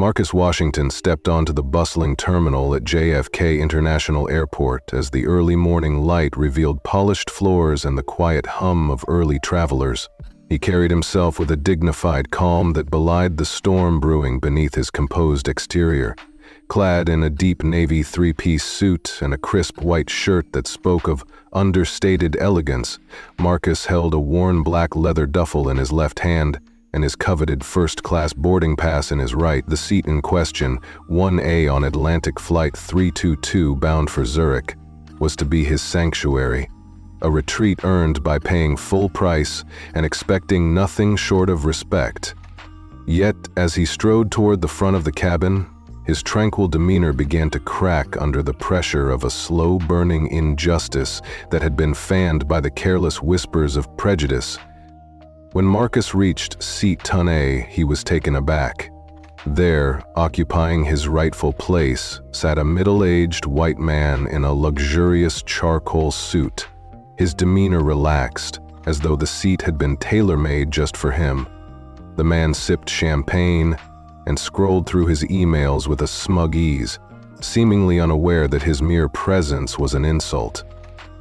Marcus Washington stepped onto the bustling terminal at JFK International Airport as the early morning light revealed polished floors and the quiet hum of early travelers. He carried himself with a dignified calm that belied the storm brewing beneath his composed exterior. Clad in a deep navy three-piece suit and a crisp white shirt that spoke of understated elegance, Marcus held a worn black leather duffel in his left hand and his coveted first-class boarding pass in his right. The seat in question, 1A on Atlantic Flight 322 bound for Zurich, was to be his sanctuary, a retreat earned by paying full price and expecting nothing short of respect. Yet, as he strode toward the front of the cabin, his tranquil demeanor began to crack under the pressure of a slow-burning injustice that had been fanned by the careless whispers of prejudice. When Marcus reached Seat 10A, he was taken aback. There, occupying his rightful place, sat a middle-aged white man in a luxurious charcoal suit. His demeanor relaxed, as though the seat had been tailor-made just for him. The man sipped champagne and scrolled through his emails with a smug ease, seemingly unaware that his mere presence was an insult.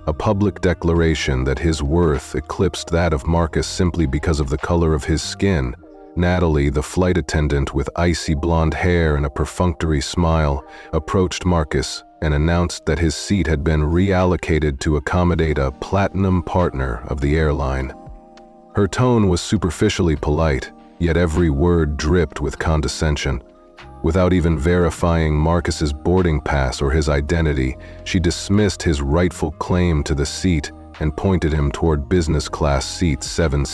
A public declaration that his worth eclipsed that of Marcus simply because of the color of his skin. Natalie, the flight attendant with icy blonde hair and a perfunctory smile, approached Marcus and announced that his seat had been reallocated to accommodate a platinum partner of the airline. Her tone was superficially polite, yet every word dripped with condescension. Without even verifying Marcus's boarding pass or his identity, she dismissed his rightful claim to the seat and pointed him toward business class seat 7.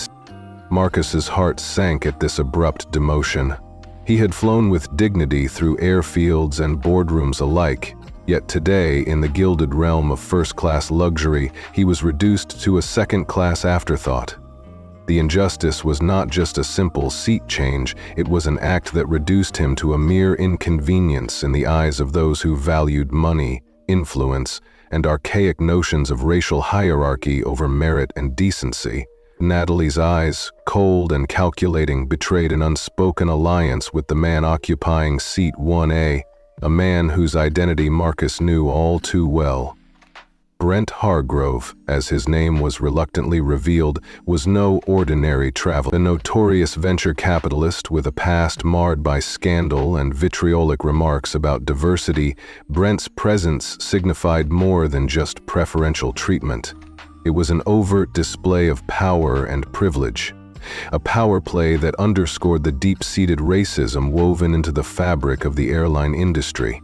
Marcus's heart sank at this abrupt demotion. He had flown with dignity through airfields and boardrooms alike, yet today, in the gilded realm of first-class luxury, he was reduced to a second-class afterthought. The injustice was not just a simple seat change, it was an act that reduced him to a mere inconvenience in the eyes of those who valued money, influence, and archaic notions of racial hierarchy over merit and decency. Natalie's eyes, cold and calculating, betrayed an unspoken alliance with the man occupying seat 1A, a man whose identity Marcus knew all too well. Brent Hargrove, as his name was reluctantly revealed, was no ordinary traveler. A notorious venture capitalist with a past marred by scandal and vitriolic remarks about diversity, Brent's presence signified more than just preferential treatment. It was an overt display of power and privilege, a power play that underscored the deep-seated racism woven into the fabric of the airline industry.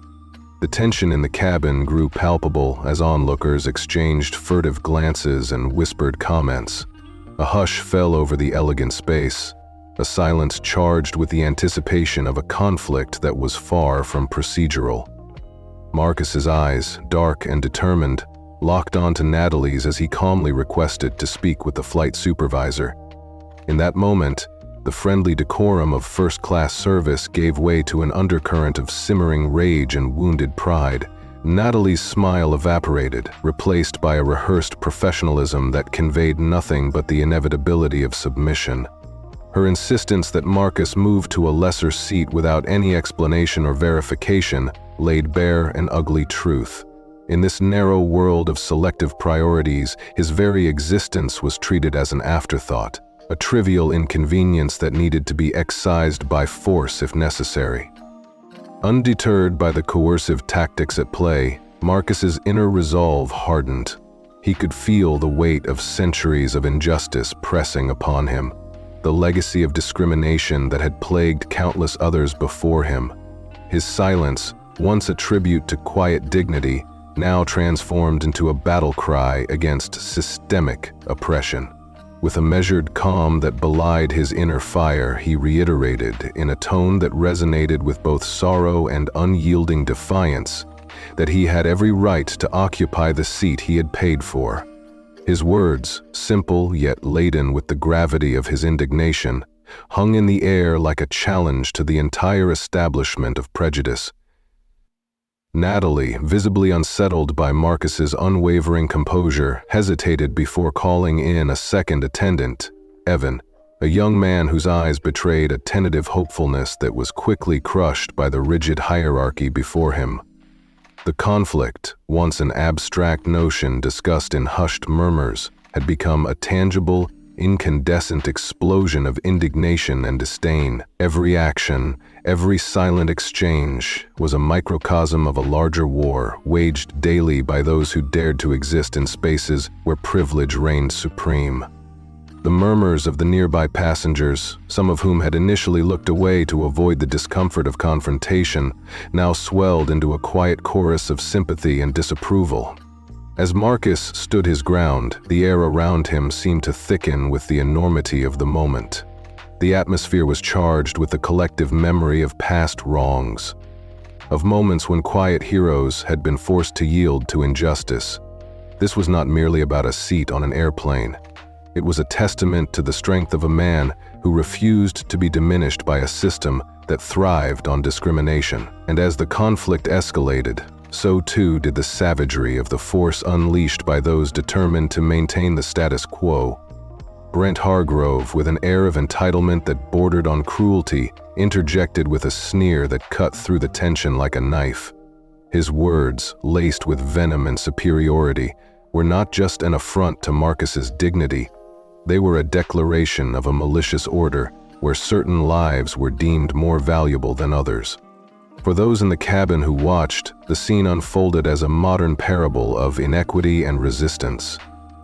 The tension in the cabin grew palpable as onlookers exchanged furtive glances and whispered comments. A hush fell over the elegant space, a silence charged with the anticipation of a conflict that was far from procedural. Marcus's eyes, dark and determined, locked onto Natalie's as he calmly requested to speak with the flight supervisor. In that moment, the friendly decorum of first-class service gave way to an undercurrent of simmering rage and wounded pride. Natalie's smile evaporated, replaced by a rehearsed professionalism that conveyed nothing but the inevitability of submission. Her insistence that Marcus move to a lesser seat without any explanation or verification laid bare an ugly truth. In this narrow world of selective priorities, his very existence was treated as an afterthought, a trivial inconvenience that needed to be excised by force if necessary. Undeterred by the coercive tactics at play, Marcus's inner resolve hardened. He could feel the weight of centuries of injustice pressing upon him, the legacy of discrimination that had plagued countless others before him. His silence, once a tribute to quiet dignity, now transformed into a battle cry against systemic oppression. With a measured calm that belied his inner fire, he reiterated, in a tone that resonated with both sorrow and unyielding defiance, that he had every right to occupy the seat he had paid for. His words, simple yet laden with the gravity of his indignation, hung in the air like a challenge to the entire establishment of prejudice. Natalie, visibly unsettled by Marcus's unwavering composure, hesitated before calling in a second attendant, Evan, a young man whose eyes betrayed a tentative hopefulness that was quickly crushed by the rigid hierarchy before him. The conflict, once an abstract notion discussed in hushed murmurs, had become a tangible, incandescent explosion of indignation and disdain. Every action, every silent exchange, was a microcosm of a larger war waged daily by those who dared to exist in spaces where privilege reigned supreme. The murmurs of the nearby passengers, some of whom had initially looked away to avoid the discomfort of confrontation, now swelled into a quiet chorus of sympathy and disapproval. As Marcus stood his ground, the air around him seemed to thicken with the enormity of the moment. The atmosphere was charged with the collective memory of past wrongs, of moments when quiet heroes had been forced to yield to injustice. This was not merely about a seat on an airplane. It was a testament to the strength of a man who refused to be diminished by a system that thrived on discrimination. And as the conflict escalated, so too did the savagery of the force unleashed by those determined to maintain the status quo. Brent Hargrove, with an air of entitlement that bordered on cruelty, interjected with a sneer that cut through the tension like a knife. His words, laced with venom and superiority, were not just an affront to Marcus's dignity. They were a declaration of a malicious order where certain lives were deemed more valuable than others. For those in the cabin who watched, the scene unfolded as a modern parable of inequity and resistance.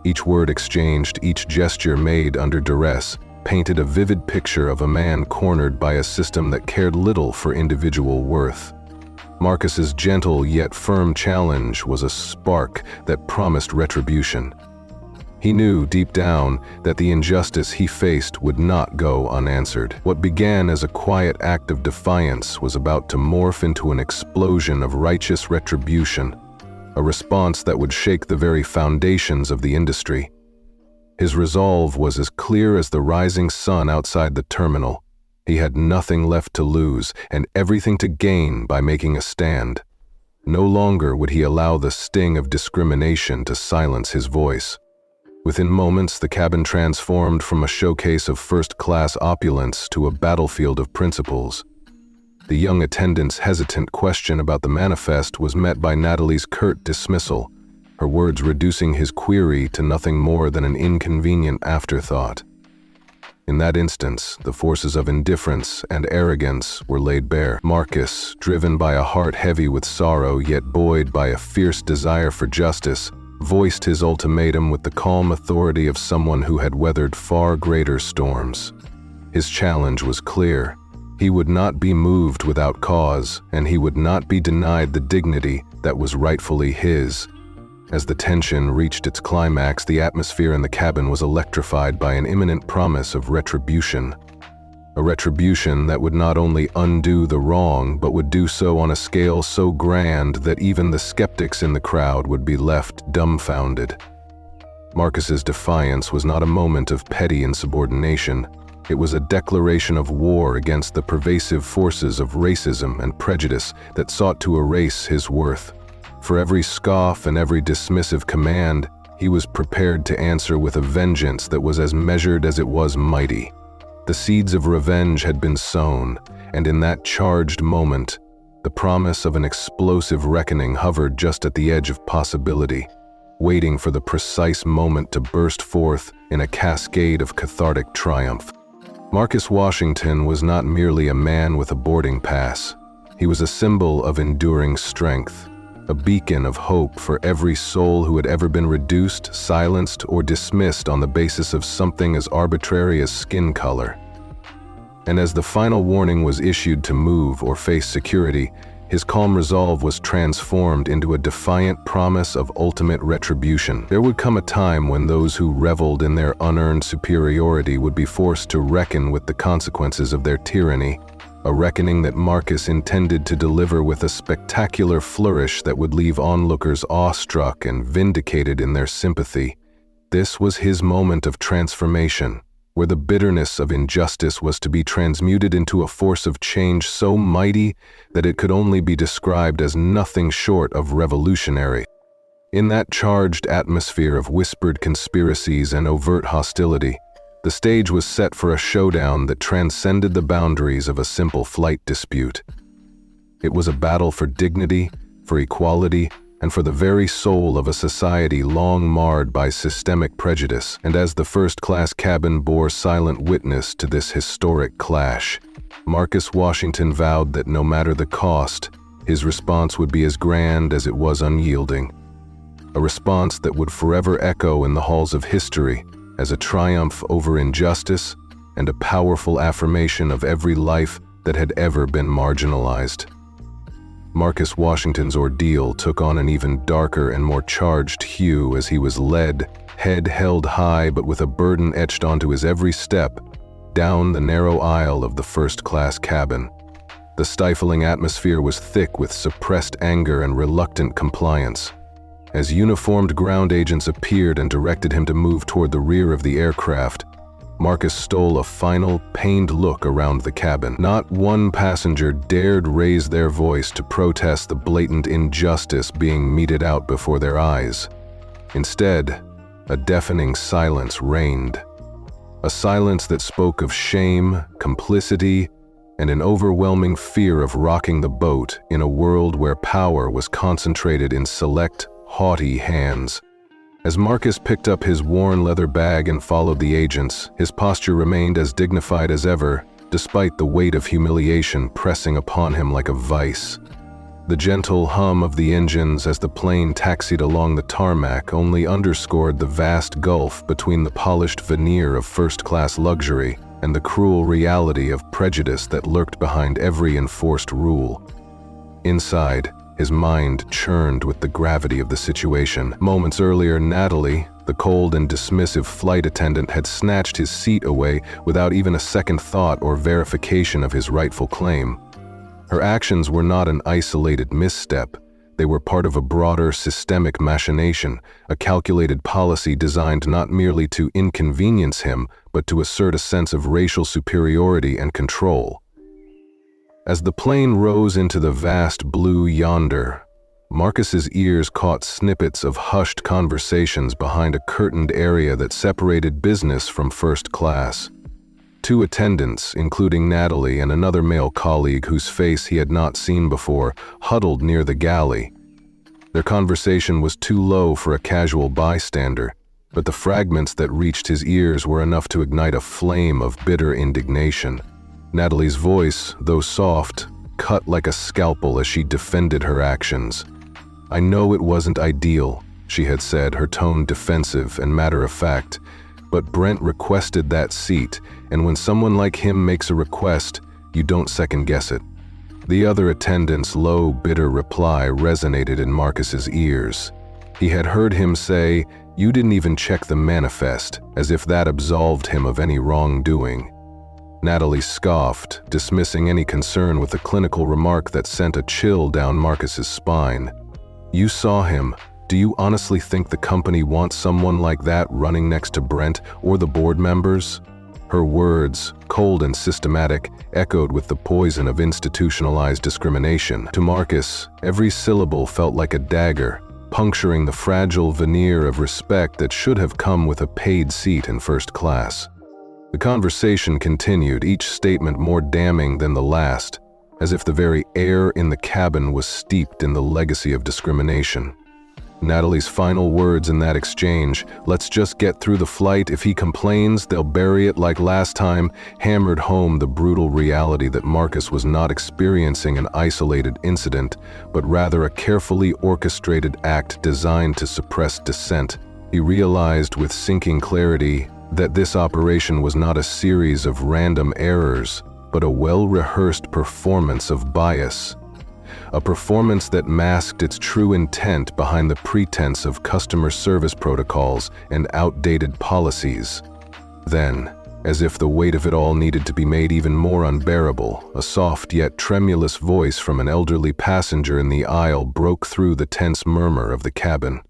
Each word exchanged, each gesture made under duress, painted a vivid picture of a man cornered by a system that cared little for individual worth. Marcus's gentle yet firm challenge was a spark that promised retribution. He knew deep down that the injustice he faced would not go unanswered. What began as a quiet act of defiance was about to morph into an explosion of righteous retribution, a response that would shake the very foundations of the industry. His resolve was as clear as the rising sun outside the terminal. He had nothing left to lose and everything to gain by making a stand. No longer would he allow the sting of discrimination to silence his voice. Within moments, the cabin transformed from a showcase of first-class opulence to a battlefield of principles. The young attendant's hesitant question about the manifest was met by Natalie's curt dismissal, her words reducing his query to nothing more than an inconvenient afterthought. In that instance, the forces of indifference and arrogance were laid bare. Marcus, driven by a heart heavy with sorrow yet buoyed by a fierce desire for justice, voiced his ultimatum with the calm authority of someone who had weathered far greater storms. His challenge was clear. He would not be moved without cause, and he would not be denied the dignity that was rightfully his. As the tension reached its climax, the atmosphere in the cabin was electrified by an imminent promise of retribution. A retribution that would not only undo the wrong, but would do so on a scale so grand that even the skeptics in the crowd would be left dumbfounded. Marcus's defiance was not a moment of petty insubordination. It was a declaration of war against the pervasive forces of racism and prejudice that sought to erase his worth. For every scoff and every dismissive command, he was prepared to answer with a vengeance that was as measured as it was mighty. The seeds of revenge had been sown, and in that charged moment, the promise of an explosive reckoning hovered just at the edge of possibility, waiting for the precise moment to burst forth in a cascade of cathartic triumph. Marcus Washington was not merely a man with a boarding pass. He was a symbol of enduring strength, a beacon of hope for every soul who had ever been reduced, silenced, or dismissed on the basis of something as arbitrary as skin color. And as the final warning was issued to move or face security, his calm resolve was transformed into a defiant promise of ultimate retribution. There would come a time when those who reveled in their unearned superiority would be forced to reckon with the consequences of their tyranny, a reckoning that Marcus intended to deliver with a spectacular flourish that would leave onlookers awestruck and vindicated in their sympathy. This was his moment of transformation, where the bitterness of injustice was to be transmuted into a force of change so mighty that it could only be described as nothing short of revolutionary. In that charged atmosphere of whispered conspiracies and overt hostility, The stage was set for a showdown that transcended the boundaries of a simple flight dispute. It was a battle for dignity, for equality, and for the very soul of a society long marred by systemic prejudice. And as the first-class cabin bore silent witness to this historic clash, Marcus Washington vowed that no matter the cost, his response would be as grand as it was unyielding. A response that would forever echo in the halls of history as a triumph over injustice and a powerful affirmation of every life that had ever been marginalized. Marcus Washington's ordeal took on an even darker and more charged hue as he was led, head held high but with a burden etched onto his every step, down the narrow aisle of the first-class cabin. The stifling atmosphere was thick with suppressed anger and reluctant compliance. As uniformed ground agents appeared and directed him to move toward the rear of the aircraft, Marcus stole a final, pained look around the cabin. Not one passenger dared raise their voice to protest the blatant injustice being meted out before their eyes. Instead, a deafening silence reigned. A silence that spoke of shame, complicity, and an overwhelming fear of rocking the boat in a world where power was concentrated in select, haughty hands. As Marcus picked up his worn leather bag and followed the agents, his posture remained as dignified as ever, despite the weight of humiliation pressing upon him like a vice. The gentle hum of the engines as the plane taxied along the tarmac only underscored the vast gulf between the polished veneer of first-class luxury and the cruel reality of prejudice that lurked behind every enforced rule. Inside, his mind churned with the gravity of the situation. Moments earlier, Natalie, the cold and dismissive flight attendant, had snatched his seat away without even a second thought or verification of his rightful claim. Her actions were not an isolated misstep. They were part of a broader systemic machination, a calculated policy designed not merely to inconvenience him, but to assert a sense of racial superiority and control. As the plane rose into the vast blue yonder, Marcus's ears caught snippets of hushed conversations behind a curtained area that separated business from first class. Two attendants, including Natalie and another male colleague whose face he had not seen before, huddled near the galley. Their conversation was too low for a casual bystander, but the fragments that reached his ears were enough to ignite a flame of bitter indignation. Natalie's voice, though soft, cut like a scalpel as she defended her actions. "I know it wasn't ideal," she had said, her tone defensive and matter-of-fact, "but Brent requested that seat, and when someone like him makes a request, you don't second-guess it." The other attendant's low, bitter reply resonated in Marcus's ears. He had heard him say, "You didn't even check the manifest," as if that absolved him of any wrongdoing. Natalie scoffed, dismissing any concern with a clinical remark that sent a chill down Marcus's spine. "You saw him. Do you honestly think the company wants someone like that running next to Brent or the board members?" Her words, cold and systematic, echoed with the poison of institutionalized discrimination. To Marcus, every syllable felt like a dagger, puncturing the fragile veneer of respect that should have come with a paid seat in first class. The conversation continued, each statement more damning than the last, as if the very air in the cabin was steeped in the legacy of discrimination. Natalie's final words in that exchange, "Let's just get through the flight. If he complains, they'll bury it like last time," hammered home the brutal reality that Marcus was not experiencing an isolated incident, but rather a carefully orchestrated act designed to suppress dissent. He realized with sinking clarity that this operation was not a series of random errors, but a well-rehearsed performance of bias. A performance that masked its true intent behind the pretense of customer service protocols and outdated policies. Then, as if the weight of it all needed to be made even more unbearable, a soft yet tremulous voice from an elderly passenger in the aisle broke through the tense murmur of the cabin.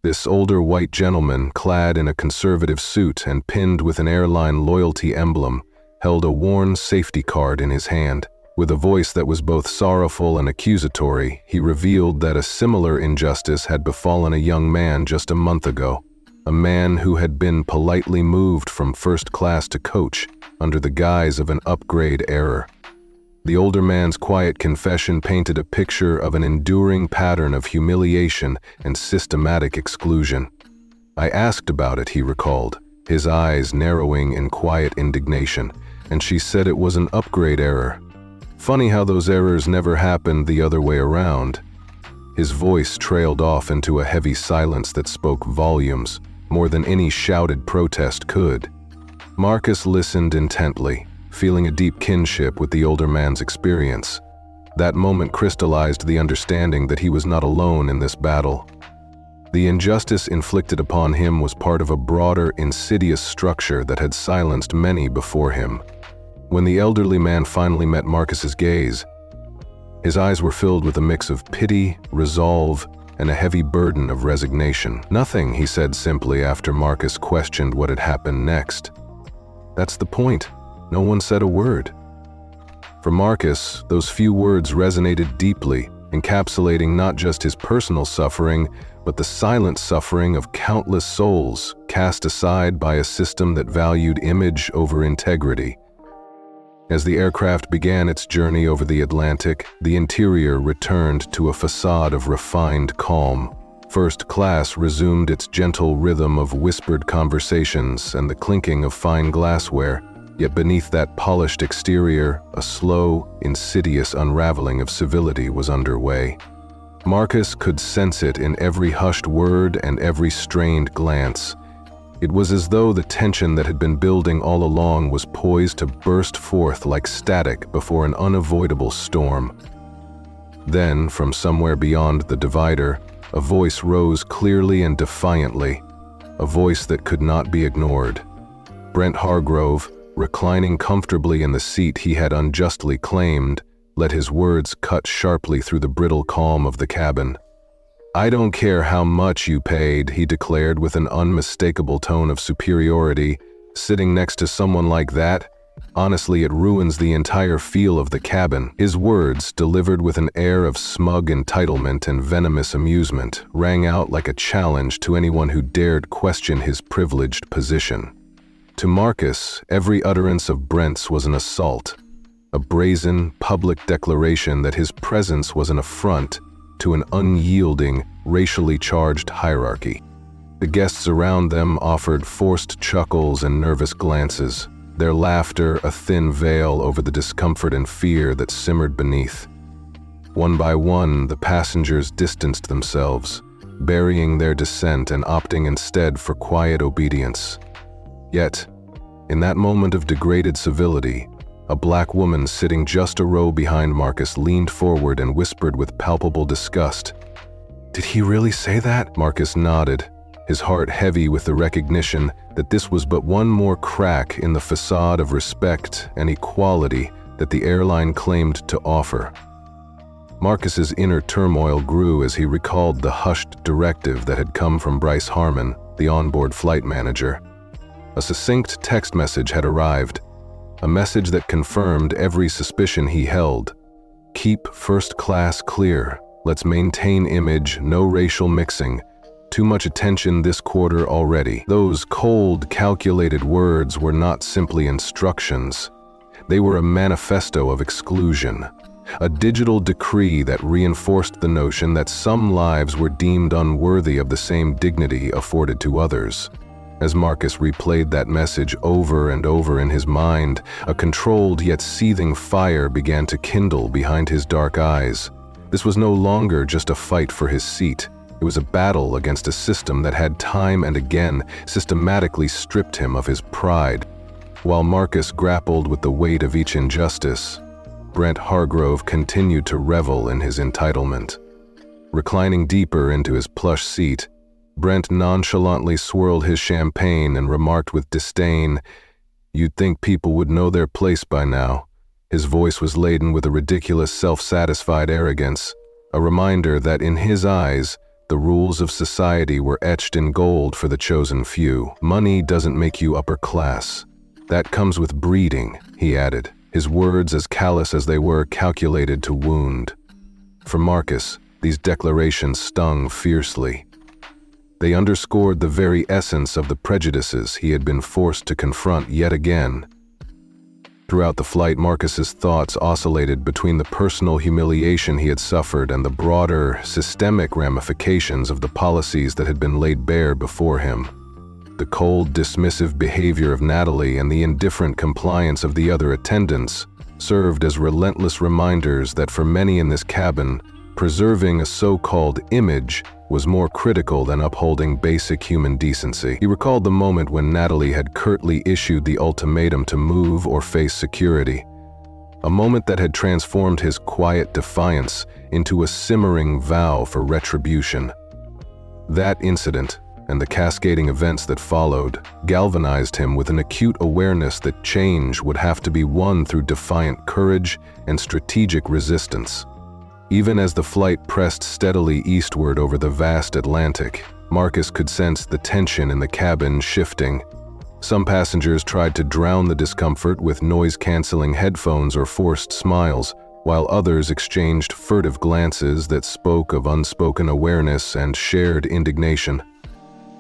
This older white gentleman, clad in a conservative suit and pinned with an airline loyalty emblem, held a worn safety card in his hand. With a voice that was both sorrowful and accusatory, he revealed that a similar injustice had befallen a young man just a month ago. a man who had been politely moved from first class to coach under the guise of an upgrade error. The older man's quiet confession painted a picture of an enduring pattern of humiliation and systematic exclusion. "I asked about it," he recalled, his eyes narrowing in quiet indignation, "and she said it was an upgrade error. Funny how those errors never happened the other way around." His voice trailed off into a heavy silence that spoke volumes, more than any shouted protest could. Marcus listened intently, feeling a deep kinship with the older man's experience. That moment crystallized the understanding that he was not alone in this battle. The injustice inflicted upon him was part of a broader, insidious structure that had silenced many before him. When the elderly man finally met Marcus's gaze, his eyes were filled with a mix of pity, resolve, and a heavy burden of resignation. "Nothing," he said simply after Marcus questioned what had happened next. "That's the point. No one said a word." For Marcus, those few words resonated deeply, encapsulating not just his personal suffering, but the silent suffering of countless souls cast aside by a system that valued image over integrity. As the aircraft began its journey over the Atlantic, the interior returned to a facade of refined calm. First class resumed its gentle rhythm of whispered conversations and the clinking of fine glassware, yet beneath that polished exterior, a slow, insidious unraveling of civility was underway. Marcus could sense it in every hushed word and every strained glance. It was as though the tension that had been building all along was poised to burst forth like static before an unavoidable storm. Then, from somewhere beyond the divider, a voice rose clearly and defiantly, a voice that could not be ignored. Brent Hargrove, reclining comfortably in the seat he had unjustly claimed, let his words cut sharply through the brittle calm of the cabin. "I don't care how much you paid," he declared with an unmistakable tone of superiority. "Sitting next to someone like that, honestly, it ruins the entire feel of the cabin." His words, delivered with an air of smug entitlement and venomous amusement, rang out like a challenge to anyone who dared question his privileged position. To Marcus, every utterance of Brent's was an assault, a brazen, public declaration that his presence was an affront to an unyielding, racially charged hierarchy. The guests around them offered forced chuckles and nervous glances, their laughter a thin veil over the discomfort and fear that simmered beneath. One by one, the passengers distanced themselves, burying their dissent and opting instead for quiet obedience. Yet, in that moment of degraded civility, a black woman sitting just a row behind Marcus leaned forward and whispered with palpable disgust, "Did he really say that?" Marcus nodded, his heart heavy with the recognition that this was but one more crack in the facade of respect and equality that the airline claimed to offer. Marcus's inner turmoil grew as he recalled the hushed directive that had come from Bryce Harmon, the onboard flight manager. A succinct text message had arrived, a message that confirmed every suspicion he held. "Keep first class clear. Let's maintain image, no racial mixing. Too much attention this quarter already." Those cold, calculated words were not simply instructions. They were a manifesto of exclusion, a digital decree that reinforced the notion that some lives were deemed unworthy of the same dignity afforded to others. As Marcus replayed that message over and over in his mind, a controlled yet seething fire began to kindle behind his dark eyes. This was no longer just a fight for his seat. It was a battle against a system that had time and again systematically stripped him of his pride. While Marcus grappled with the weight of each injustice, Brent Hargrove continued to revel in his entitlement. Reclining deeper into his plush seat, Brent nonchalantly swirled his champagne and remarked with disdain, "You'd think people would know their place by now." His voice was laden with a ridiculous self-satisfied arrogance, a reminder that in his eyes, the rules of society were etched in gold for the chosen few. "Money doesn't make you upper class. That comes with breeding," he added, his words as callous as they were calculated to wound. For Marcus, these declarations stung fiercely. They underscored the very essence of the prejudices he had been forced to confront yet again. Throughout the flight, Marcus's thoughts oscillated between the personal humiliation he had suffered and the broader, systemic ramifications of the policies that had been laid bare before him. The cold, dismissive behavior of Natalie and the indifferent compliance of the other attendants served as relentless reminders that for many in this cabin, preserving a so-called image was more critical than upholding basic human decency. He recalled the moment when Natalie had curtly issued the ultimatum to move or face security, a moment that had transformed his quiet defiance into a simmering vow for retribution. That incident, and the cascading events that followed, galvanized him with an acute awareness that change would have to be won through defiant courage and strategic resistance. Even as the flight pressed steadily eastward over the vast Atlantic, Marcus could sense the tension in the cabin shifting. Some passengers tried to drown the discomfort with noise-canceling headphones or forced smiles, while others exchanged furtive glances that spoke of unspoken awareness and shared indignation.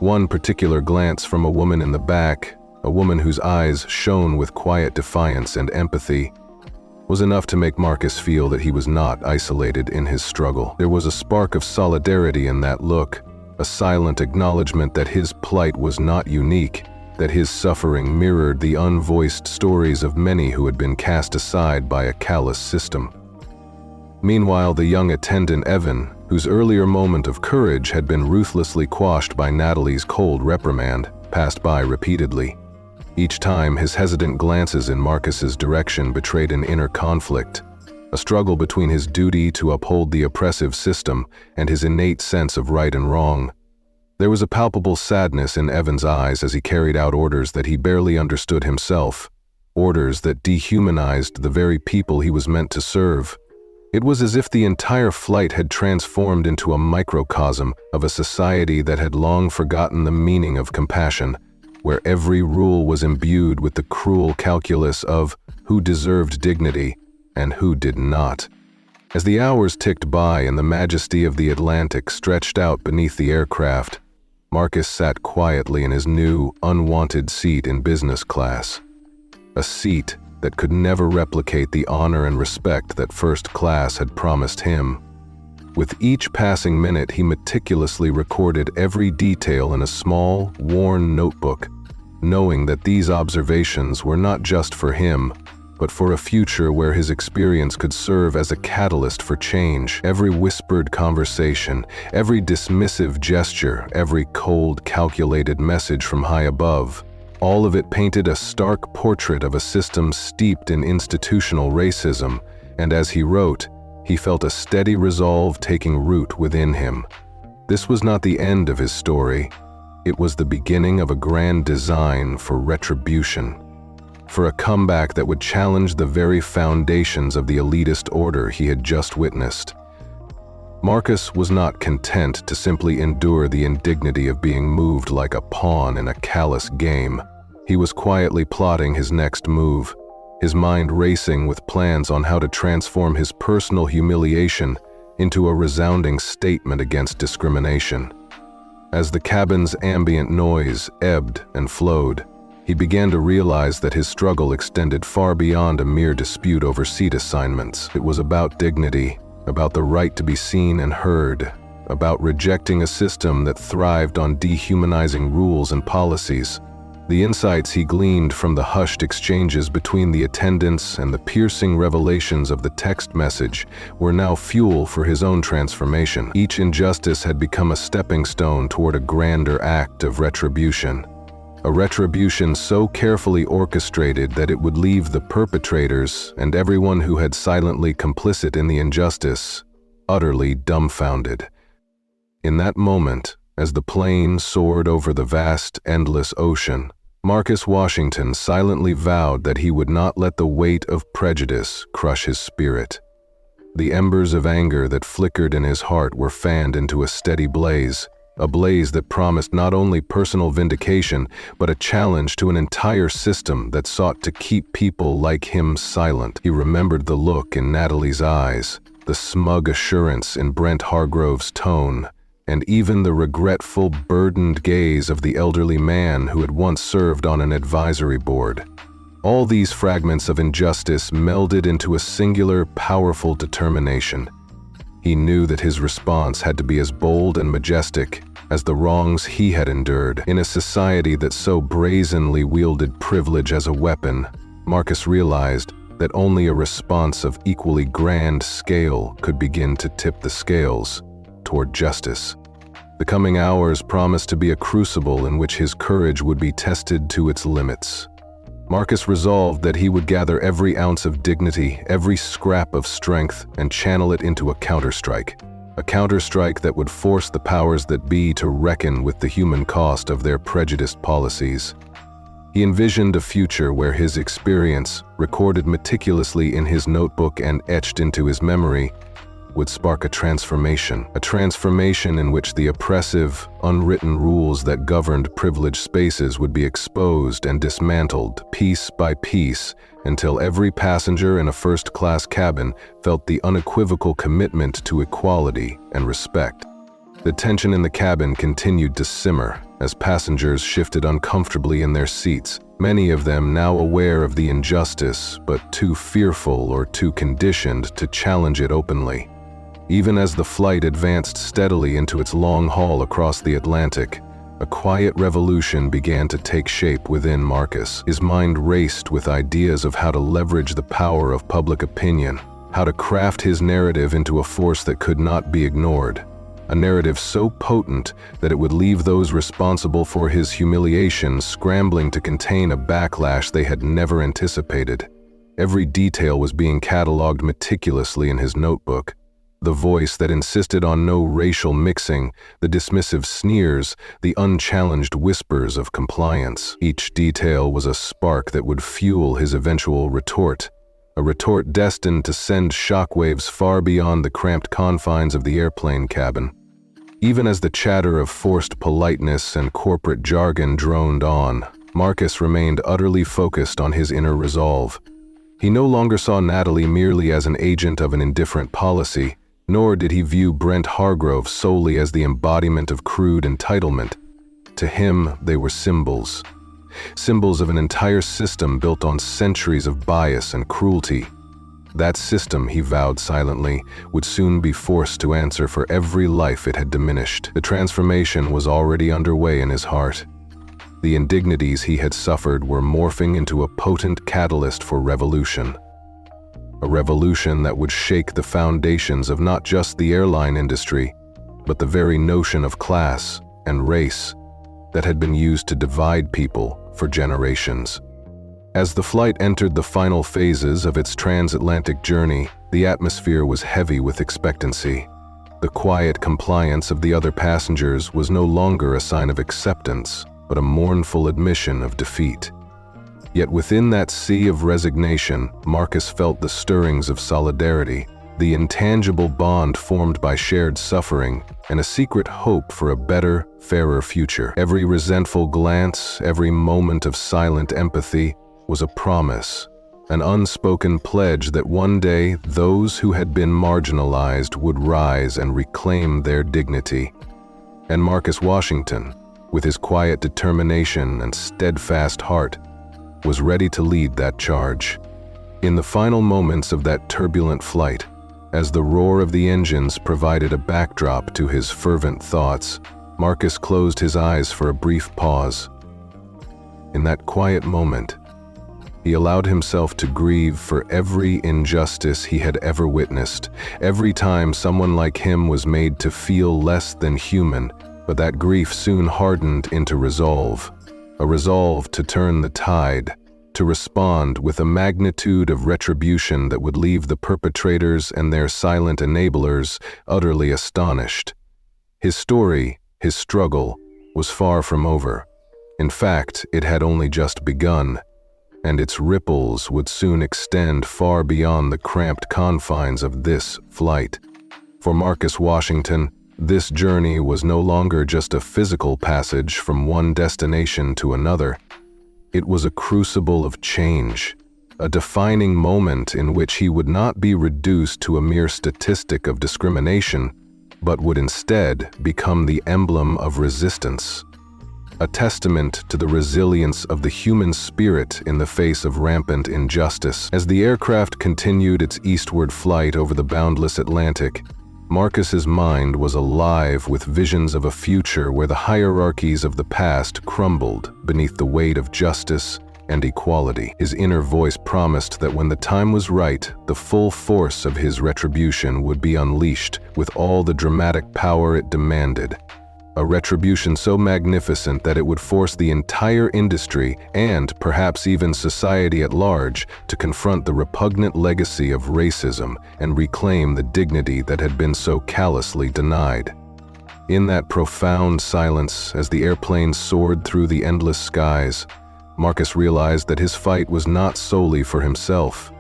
One particular glance from a woman in the back, a woman whose eyes shone with quiet defiance and empathy, was enough to make Marcus feel that he was not isolated in his struggle. There was a spark of solidarity in that look, a silent acknowledgement that his plight was not unique, that his suffering mirrored the unvoiced stories of many who had been cast aside by a callous system. Meanwhile, the young attendant Evan, whose earlier moment of courage had been ruthlessly quashed by Natalie's cold reprimand, passed by repeatedly. Each time, his hesitant glances in Marcus's direction betrayed an inner conflict, a struggle between his duty to uphold the oppressive system and his innate sense of right and wrong. There was a palpable sadness in Evan's eyes as he carried out orders that he barely understood himself, orders that dehumanized the very people he was meant to serve. It was as if the entire flight had transformed into a microcosm of a society that had long forgotten the meaning of compassion, where every rule was imbued with the cruel calculus of who deserved dignity and who did not. As the hours ticked by and the majesty of the Atlantic stretched out beneath the aircraft, Marcus sat quietly in his new, unwanted seat in business class. A seat that could never replicate the honor and respect that first class had promised him. With each passing minute, he meticulously recorded every detail in a small, worn notebook, knowing that these observations were not just for him, but for a future where his experience could serve as a catalyst for change. Every whispered conversation, every dismissive gesture, every cold, calculated message from high above, all of it painted a stark portrait of a system steeped in institutional racism, and as he wrote, he felt a steady resolve taking root within him. This was not the end of his story. It was the beginning of a grand design for retribution, for a comeback that would challenge the very foundations of the elitist order he had just witnessed. Marcus was not content to simply endure the indignity of being moved like a pawn in a callous game. He was quietly plotting his next move, his mind racing with plans on how to transform his personal humiliation into a resounding statement against discrimination. As the cabin's ambient noise ebbed and flowed, he began to realize that his struggle extended far beyond a mere dispute over seat assignments. It was about dignity, about the right to be seen and heard, about rejecting a system that thrived on dehumanizing rules and policies. The insights he gleaned from the hushed exchanges between the attendants and the piercing revelations of the text message were now fuel for his own transformation. Each injustice had become a stepping stone toward a grander act of retribution. A retribution so carefully orchestrated that it would leave the perpetrators and everyone who had silently complicit in the injustice utterly dumbfounded. In that moment, as the plane soared over the vast, endless ocean, Marcus Washington silently vowed that he would not let the weight of prejudice crush his spirit. The embers of anger that flickered in his heart were fanned into a steady blaze, a blaze that promised not only personal vindication, but a challenge to an entire system that sought to keep people like him silent. He remembered the look in Natalie's eyes, the smug assurance in Brent Hargrove's tone, and even the regretful, burdened gaze of the elderly man who had once served on an advisory board. All these fragments of injustice melded into a singular, powerful determination. He knew that his response had to be as bold and majestic as the wrongs he had endured. In a society that so brazenly wielded privilege as a weapon, Marcus realized that only a response of equally grand scale could begin to tip the scales toward justice. The coming hours promised to be a crucible in which his courage would be tested to its limits. Marcus resolved that he would gather every ounce of dignity, every scrap of strength, and channel it into a counterstrike that would force the powers that be to reckon with the human cost of their prejudiced policies. He envisioned a future where his experience, recorded meticulously in his notebook and etched into his memory, would spark a transformation in which the oppressive, unwritten rules that governed privileged spaces would be exposed and dismantled piece by piece until every passenger in a first-class cabin felt the unequivocal commitment to equality and respect. The tension in the cabin continued to simmer as passengers shifted uncomfortably in their seats, many of them now aware of the injustice but too fearful or too conditioned to challenge it openly. Even as the flight advanced steadily into its long haul across the Atlantic, a quiet revolution began to take shape within Marcus. His mind raced with ideas of how to leverage the power of public opinion, how to craft his narrative into a force that could not be ignored, a narrative so potent that it would leave those responsible for his humiliation scrambling to contain a backlash they had never anticipated. Every detail was being cataloged meticulously in his notebook. The voice that insisted on no racial mixing, the dismissive sneers, the unchallenged whispers of compliance. Each detail was a spark that would fuel his eventual retort, a retort destined to send shockwaves far beyond the cramped confines of the airplane cabin. Even as the chatter of forced politeness and corporate jargon droned on, Marcus remained utterly focused on his inner resolve. He no longer saw Natalie merely as an agent of an indifferent policy, nor did he view Brent Hargrove solely as the embodiment of crude entitlement. To him, they were symbols of an entire system built on centuries of bias and cruelty. That system, he vowed silently, would soon be forced to answer for every life it had diminished. The transformation was already underway in his heart. The indignities he had suffered were morphing into a potent catalyst for revolution. A revolution that would shake the foundations of not just the airline industry, but the very notion of class and race that had been used to divide people for generations. As the flight entered the final phases of its transatlantic journey, the atmosphere was heavy with expectancy. The quiet compliance of the other passengers was no longer a sign of acceptance, but a mournful admission of defeat. Yet within that sea of resignation, Marcus felt the stirrings of solidarity, the intangible bond formed by shared suffering, and a secret hope for a better, fairer future. Every resentful glance, every moment of silent empathy was a promise, an unspoken pledge that one day those who had been marginalized would rise and reclaim their dignity. And Marcus Washington, with his quiet determination and steadfast heart, was ready to lead that charge. In the final moments of that turbulent flight, as the roar of the engines provided a backdrop to his fervent thoughts, Marcus closed his eyes for a brief pause. In that quiet moment, he allowed himself to grieve for every injustice he had ever witnessed, every time someone like him was made to feel less than human, but that grief soon hardened into resolve. A resolve to turn the tide, to respond with a magnitude of retribution that would leave the perpetrators and their silent enablers utterly astonished. His story, his struggle, was far from over. In fact, it had only just begun, and its ripples would soon extend far beyond the cramped confines of this flight. For Marcus Washington, this journey was no longer just a physical passage from one destination to another. It was a crucible of change, a defining moment in which he would not be reduced to a mere statistic of discrimination, but would instead become the emblem of resistance, a testament to the resilience of the human spirit in the face of rampant injustice. As the aircraft continued its eastward flight over the boundless Atlantic, Marcus's mind was alive with visions of a future where the hierarchies of the past crumbled beneath the weight of justice and equality. His inner voice promised that when the time was right, the full force of his retribution would be unleashed with all the dramatic power it demanded. A retribution so magnificent that it would force the entire industry and perhaps even society at large to confront the repugnant legacy of racism and reclaim the dignity that had been so callously denied. In that profound silence, as the airplane soared through the endless skies, Marcus realized that his fight was not solely for himself.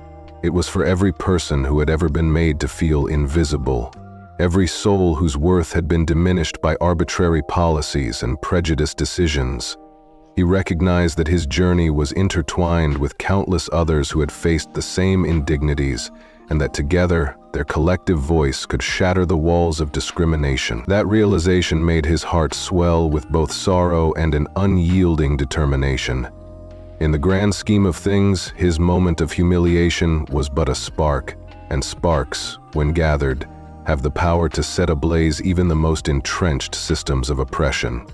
It was for every person who had ever been made to feel invisible, every soul whose worth had been diminished by arbitrary policies and prejudiced decisions. He recognized that his journey was intertwined with countless others who had faced the same indignities, and that together, their collective voice could shatter the walls of discrimination. That realization made his heart swell with both sorrow and an unyielding determination. In the grand scheme of things, his moment of humiliation was but a spark, and sparks, when gathered, have the power to set ablaze even the most entrenched systems of oppression.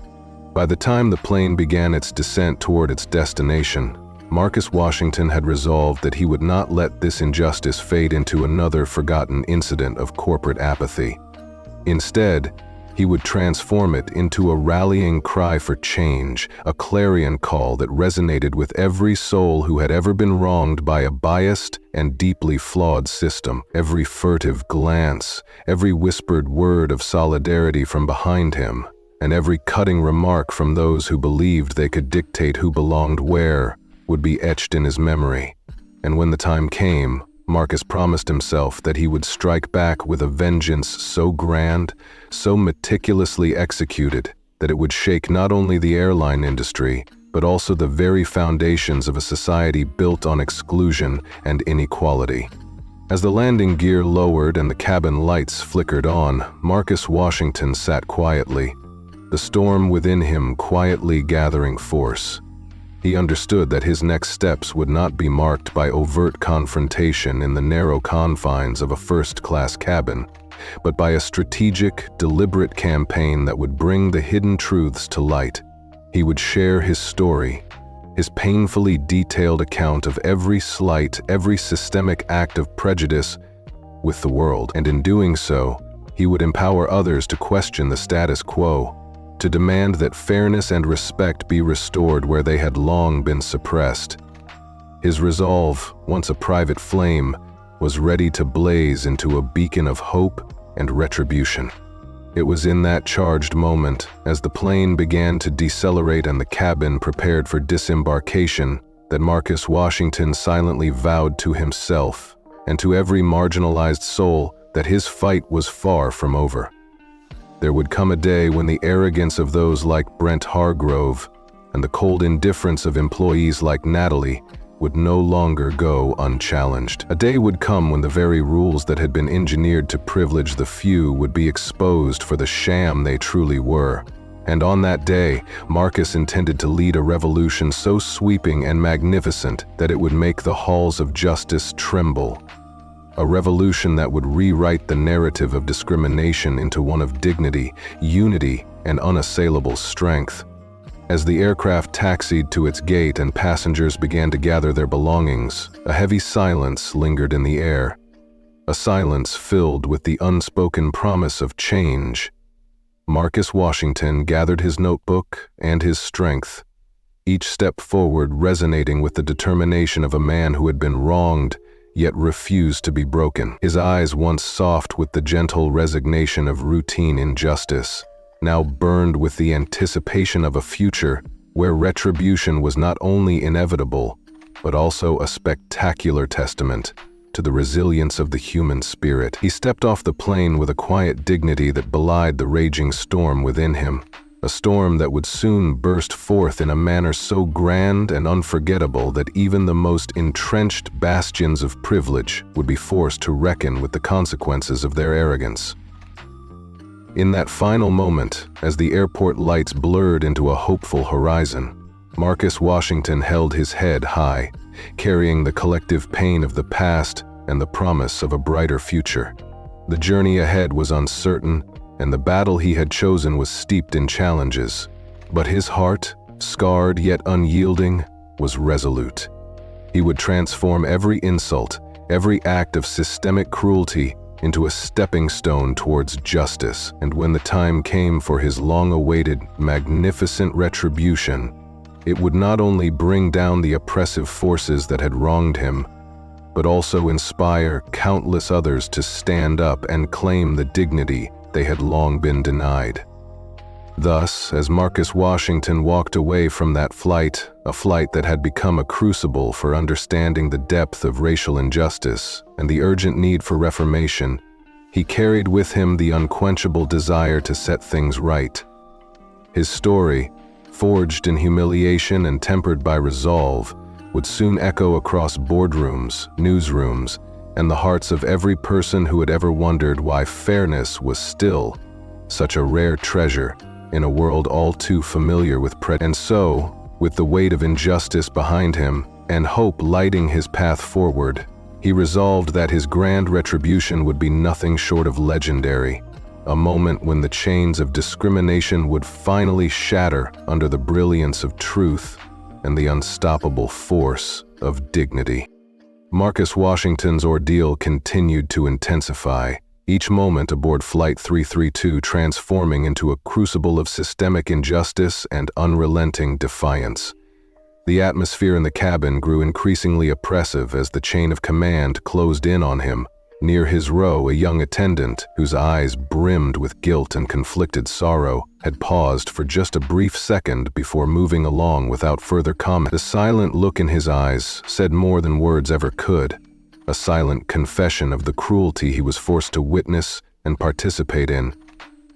By the time the plane began its descent toward its destination, Marcus Washington had resolved that he would not let this injustice fade into another forgotten incident of corporate apathy. Instead, he would transform it into a rallying cry for change, a clarion call that resonated with every soul who had ever been wronged by a biased and deeply flawed system. Every furtive glance, every whispered word of solidarity from behind him, and every cutting remark from those who believed they could dictate who belonged where would be etched in his memory. And when the time came, Marcus promised himself that he would strike back with a vengeance so grand, so meticulously executed, that it would shake not only the airline industry, but also the very foundations of a society built on exclusion and inequality. As the landing gear lowered and the cabin lights flickered on, Marcus Washington sat quietly, the storm within him quietly gathering force. He understood that his next steps would not be marked by overt confrontation in the narrow confines of a first-class cabin, but by a strategic, deliberate campaign that would bring the hidden truths to light. He would share his story, his painfully detailed account of every slight, every systemic act of prejudice with the world, and in doing so, he would empower others to question the status quo, to demand that fairness and respect be restored where they had long been suppressed. His resolve, once a private flame, was ready to blaze into a beacon of hope and retribution. It was in that charged moment, as the plane began to decelerate and the cabin prepared for disembarkation, that Marcus Washington silently vowed to himself and to every marginalized soul that his fight was far from over. There would come a day when the arrogance of those like Brent Hargrove and the cold indifference of employees like Natalie would no longer go unchallenged. A day would come when the very rules that had been engineered to privilege the few would be exposed for the sham they truly were. And on that day, Marcus intended to lead a revolution so sweeping and magnificent that it would make the halls of justice tremble. A revolution that would rewrite the narrative of discrimination into one of dignity, unity, and unassailable strength. As the aircraft taxied to its gate and passengers began to gather their belongings, a heavy silence lingered in the air, a silence filled with the unspoken promise of change. Marcus Washington gathered his notebook and his strength, each step forward resonating with the determination of a man who had been wronged, yet refused to be broken. His eyes, once soft with the gentle resignation of routine injustice, now burned with the anticipation of a future where retribution was not only inevitable, but also a spectacular testament to the resilience of the human spirit. He stepped off the plane with a quiet dignity that belied the raging storm within him, a storm that would soon burst forth in a manner so grand and unforgettable that even the most entrenched bastions of privilege would be forced to reckon with the consequences of their arrogance. In that final moment, as the airport lights blurred into a hopeful horizon, Marcus Washington held his head high, carrying the collective pain of the past and the promise of a brighter future. The journey ahead was uncertain, and the battle he had chosen was steeped in challenges. But his heart, scarred yet unyielding, was resolute. He would transform every insult, every act of systemic cruelty, into a stepping stone towards justice. And when the time came for his long-awaited, magnificent retribution, it would not only bring down the oppressive forces that had wronged him, but also inspire countless others to stand up and claim the dignity they had long been denied. Thus, as Marcus Washington walked away from that flight, a flight that had become a crucible for understanding the depth of racial injustice and the urgent need for reformation, he carried with him the unquenchable desire to set things right. His story, forged in humiliation and tempered by resolve, would soon echo across boardrooms, newsrooms, and the hearts of every person who had ever wondered why fairness was still such a rare treasure in a world all too familiar with prejudice. And so, with the weight of injustice behind him and hope lighting his path forward, he resolved that his grand retribution would be nothing short of legendary, a moment when the chains of discrimination would finally shatter under the brilliance of truth and the unstoppable force of dignity. Marcus Washington's ordeal continued to intensify, each moment aboard Flight 332 transforming into a crucible of systemic injustice and unrelenting defiance. The atmosphere in the cabin grew increasingly oppressive as the chain of command closed in on him. Near his row, a young attendant, whose eyes brimmed with guilt and conflicted sorrow, had paused for just a brief second before moving along without further comment. The silent look in his eyes said more than words ever could, a silent confession of the cruelty he was forced to witness and participate in.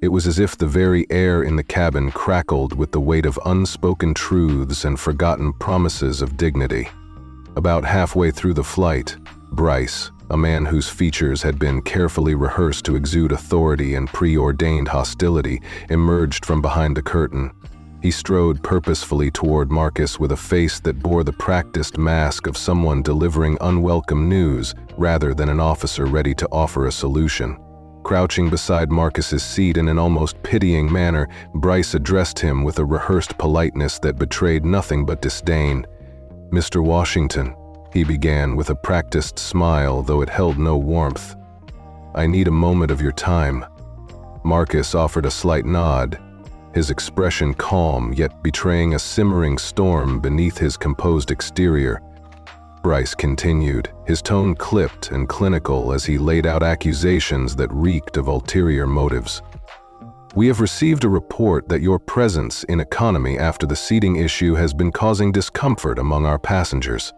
It was as if the very air in the cabin crackled with the weight of unspoken truths and forgotten promises of dignity. About halfway through the flight, Bryce, a man whose features had been carefully rehearsed to exude authority and preordained hostility, emerged from behind the curtain. He strode purposefully toward Marcus with a face that bore the practiced mask of someone delivering unwelcome news rather than an officer ready to offer a solution. Crouching beside Marcus's seat in an almost pitying manner, Bryce addressed him with a rehearsed politeness that betrayed nothing but disdain. "Mr. Washington," he began with a practiced smile, though it held no warmth, "I need a moment of your time." Marcus offered a slight nod, his expression calm yet betraying a simmering storm beneath his composed exterior. Bryce continued, his tone clipped and clinical as he laid out accusations that reeked of ulterior motives. "We have received a report that your presence in economy after the seating issue has been causing discomfort among our passengers."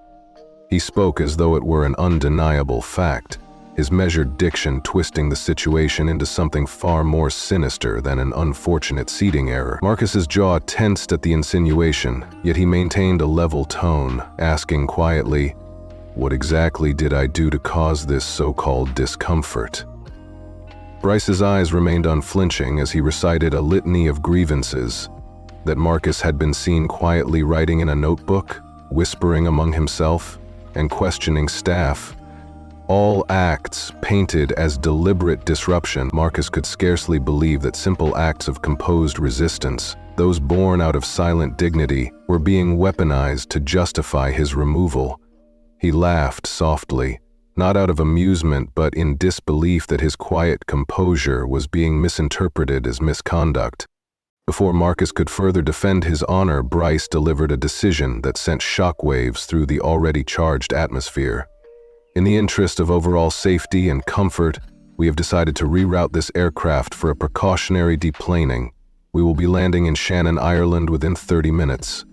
He spoke as though it were an undeniable fact, his measured diction twisting the situation into something far more sinister than an unfortunate seating error. Marcus's jaw tensed at the insinuation, yet he maintained a level tone, asking quietly, "What exactly did I do to cause this so-called discomfort?" Bryce's eyes remained unflinching as he recited a litany of grievances that Marcus had been seen quietly writing in a notebook, whispering among himself, and questioning staff. All acts painted as deliberate disruption. Marcus could scarcely believe that simple acts of composed resistance, those born out of silent dignity, were being weaponized to justify his removal. He laughed softly, not out of amusement but in disbelief that his quiet composure was being misinterpreted as misconduct. Before Marcus could further defend his honor, Bryce delivered a decision that sent shockwaves through the already charged atmosphere. "In the interest of overall safety and comfort, we have decided to reroute this aircraft for a precautionary deplaning. We will be landing in Shannon, Ireland within 30 minutes.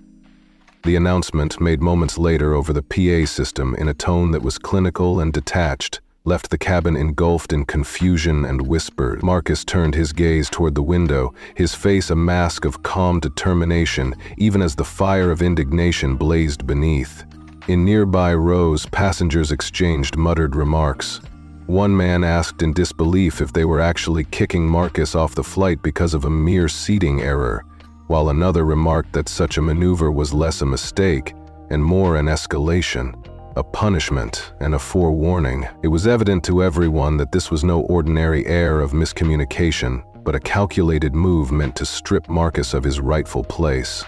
The announcement, made moments later over the PA system in a tone that was clinical and detached, left the cabin engulfed in confusion and whispered. Marcus turned his gaze toward the window, his face a mask of calm determination, even as the fire of indignation blazed beneath. In nearby rows, passengers exchanged muttered remarks. One man asked in disbelief if they were actually kicking Marcus off the flight because of a mere seating error, while another remarked that such a maneuver was less a mistake and more an escalation, a punishment, and a forewarning. It was evident to everyone that this was no ordinary error of miscommunication, but a calculated move meant to strip Marcus of his rightful place.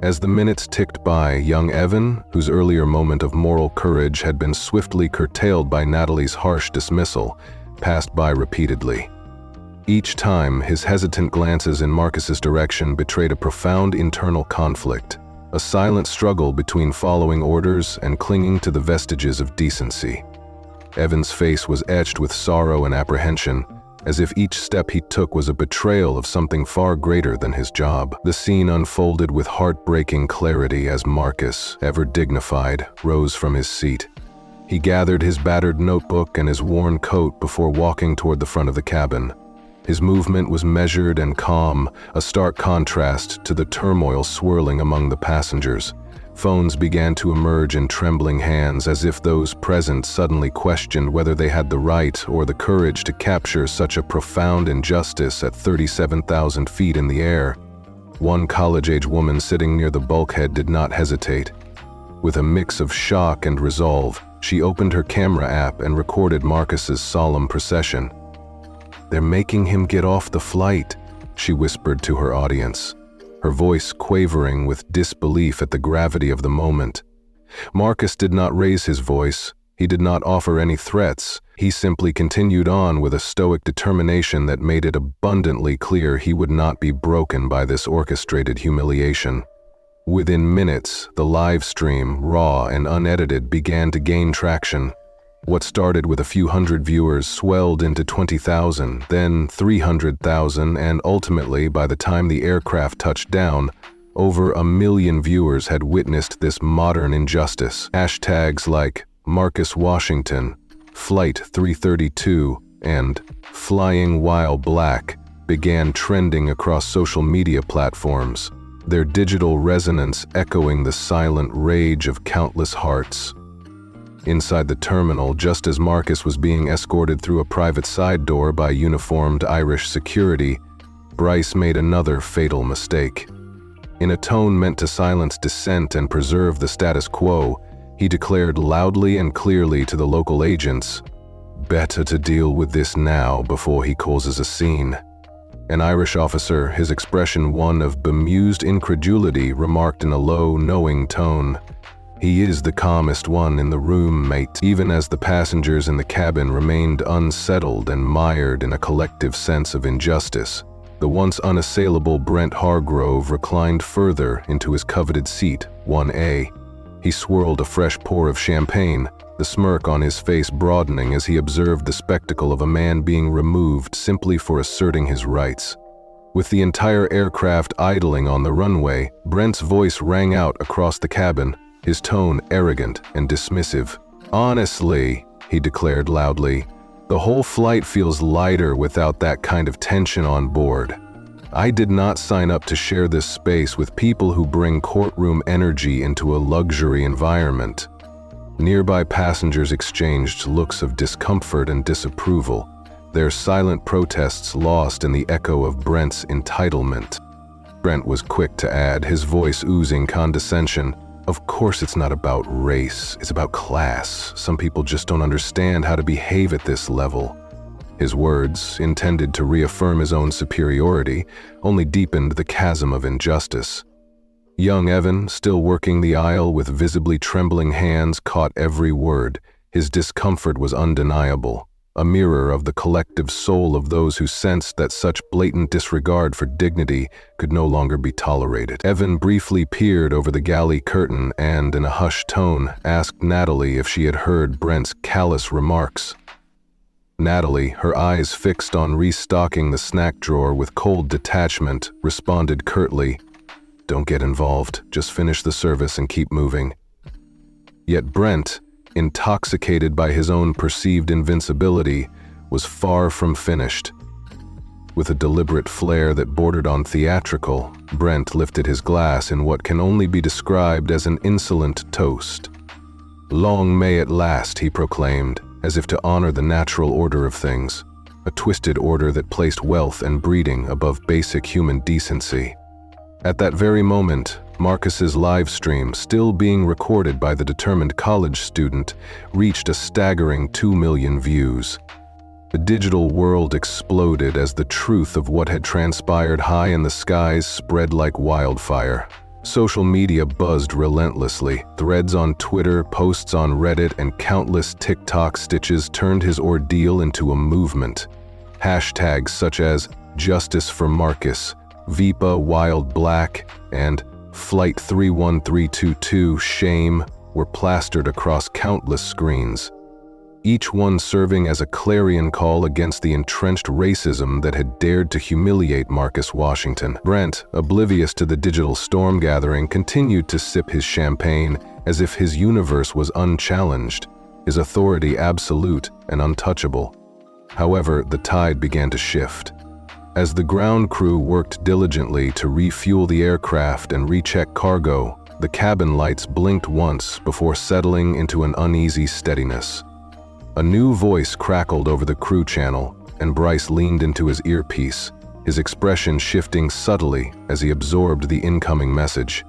As the minutes ticked by, young Evan, whose earlier moment of moral courage had been swiftly curtailed by Natalie's harsh dismissal, passed by repeatedly. Each time, his hesitant glances in Marcus's direction betrayed a profound internal conflict, a silent struggle between following orders and clinging to the vestiges of decency. Evan's face was etched with sorrow and apprehension, as if each step he took was a betrayal of something far greater than his job. The scene unfolded with heartbreaking clarity as Marcus, ever dignified, rose from his seat. He gathered his battered notebook and his worn coat before walking toward the front of the cabin. His movement was measured and calm, a stark contrast to the turmoil swirling among the passengers. Phones began to emerge in trembling hands as if those present suddenly questioned whether they had the right or the courage to capture such a profound injustice at 37,000 feet in the air. One college-age woman sitting near the bulkhead did not hesitate. With a mix of shock and resolve, she opened her camera app and recorded Marcus's solemn procession. "They're making him get off the flight," she whispered to her audience, her voice quavering with disbelief at the gravity of the moment. Marcus did not raise his voice. He did not offer any threats. He simply continued on with a stoic determination that made it abundantly clear he would not be broken by this orchestrated humiliation. Within minutes, the live stream, raw and unedited, began to gain traction. What started with a few hundred viewers swelled into 20,000, then 300,000, and ultimately, by the time the aircraft touched down, over 1 million viewers had witnessed this modern injustice. Hashtags like Marcus Washington, Flight 332, and Flying While Black began trending across social media platforms, their digital resonance echoing the silent rage of countless hearts. Inside the terminal, just as Marcus was being escorted through a private side door by uniformed Irish security, Bryce made another fatal mistake. In a tone meant to silence dissent and preserve the status quo, he declared loudly and clearly to the local agents, "Better to deal with this now before he causes a scene." An Irish officer, his expression one of bemused incredulity, remarked in a low, knowing tone, "He is the calmest one in the room, mate." Even as the passengers in the cabin remained unsettled and mired in a collective sense of injustice, the once unassailable Brent Hargrove reclined further into his coveted seat, 1A. He swirled a fresh pour of champagne, the smirk on his face broadening as he observed the spectacle of a man being removed simply for asserting his rights. With the entire aircraft idling on the runway, Brent's voice rang out across the cabin, his tone arrogant and dismissive. "Honestly," he declared loudly, "the whole flight feels lighter without that kind of tension on board. I did not sign up to share this space with people who bring courtroom energy into a luxury environment." Nearby passengers exchanged looks of discomfort and disapproval, their silent protests lost in the echo of Brent's entitlement. Brent was quick to add, his voice oozing condescension, "Of course it's not about race, it's about class. Some people just don't understand how to behave at this level." His words, intended to reaffirm his own superiority, only deepened the chasm of injustice. Young Evan, still working the aisle with visibly trembling hands, caught every word. His discomfort was undeniable, a mirror of the collective soul of those who sensed that such blatant disregard for dignity could no longer be tolerated. Evan briefly peered over the galley curtain and, in a hushed tone, asked Natalie if she had heard Brent's callous remarks. Natalie, her eyes fixed on restocking the snack drawer with cold detachment, responded curtly, "Don't get involved, just finish the service and keep moving." Yet Brent, intoxicated by his own perceived invincibility, was far from finished. With a deliberate flair that bordered on theatrical, Brent lifted his glass in what can only be described as an insolent toast. "Long may it last," he proclaimed, as if to honor the natural order of things, a twisted order that placed wealth and breeding above basic human decency. At that very moment, Marcus's live stream, still being recorded by the determined college student, reached a staggering 2 million views. The digital world exploded as the truth of what had transpired high in the skies spread like wildfire. Social media buzzed relentlessly. Threads on Twitter, posts on Reddit, and countless TikTok stitches turned his ordeal into a movement. Hashtags such as Justice for Marcus, Vipa Wild Black, and Flight 31322 Shame were plastered across countless screens, each one serving as a clarion call against the entrenched racism that had dared to humiliate Marcus Washington. Brent, oblivious to the digital storm gathering, continued to sip his champagne as if his universe was unchallenged, his authority absolute and untouchable. However, the tide began to shift. As the ground crew worked diligently to refuel the aircraft and recheck cargo, the cabin lights blinked once before settling into an uneasy steadiness. A new voice crackled over the crew channel, and Bryce leaned into his earpiece, his expression shifting subtly as he absorbed the incoming message.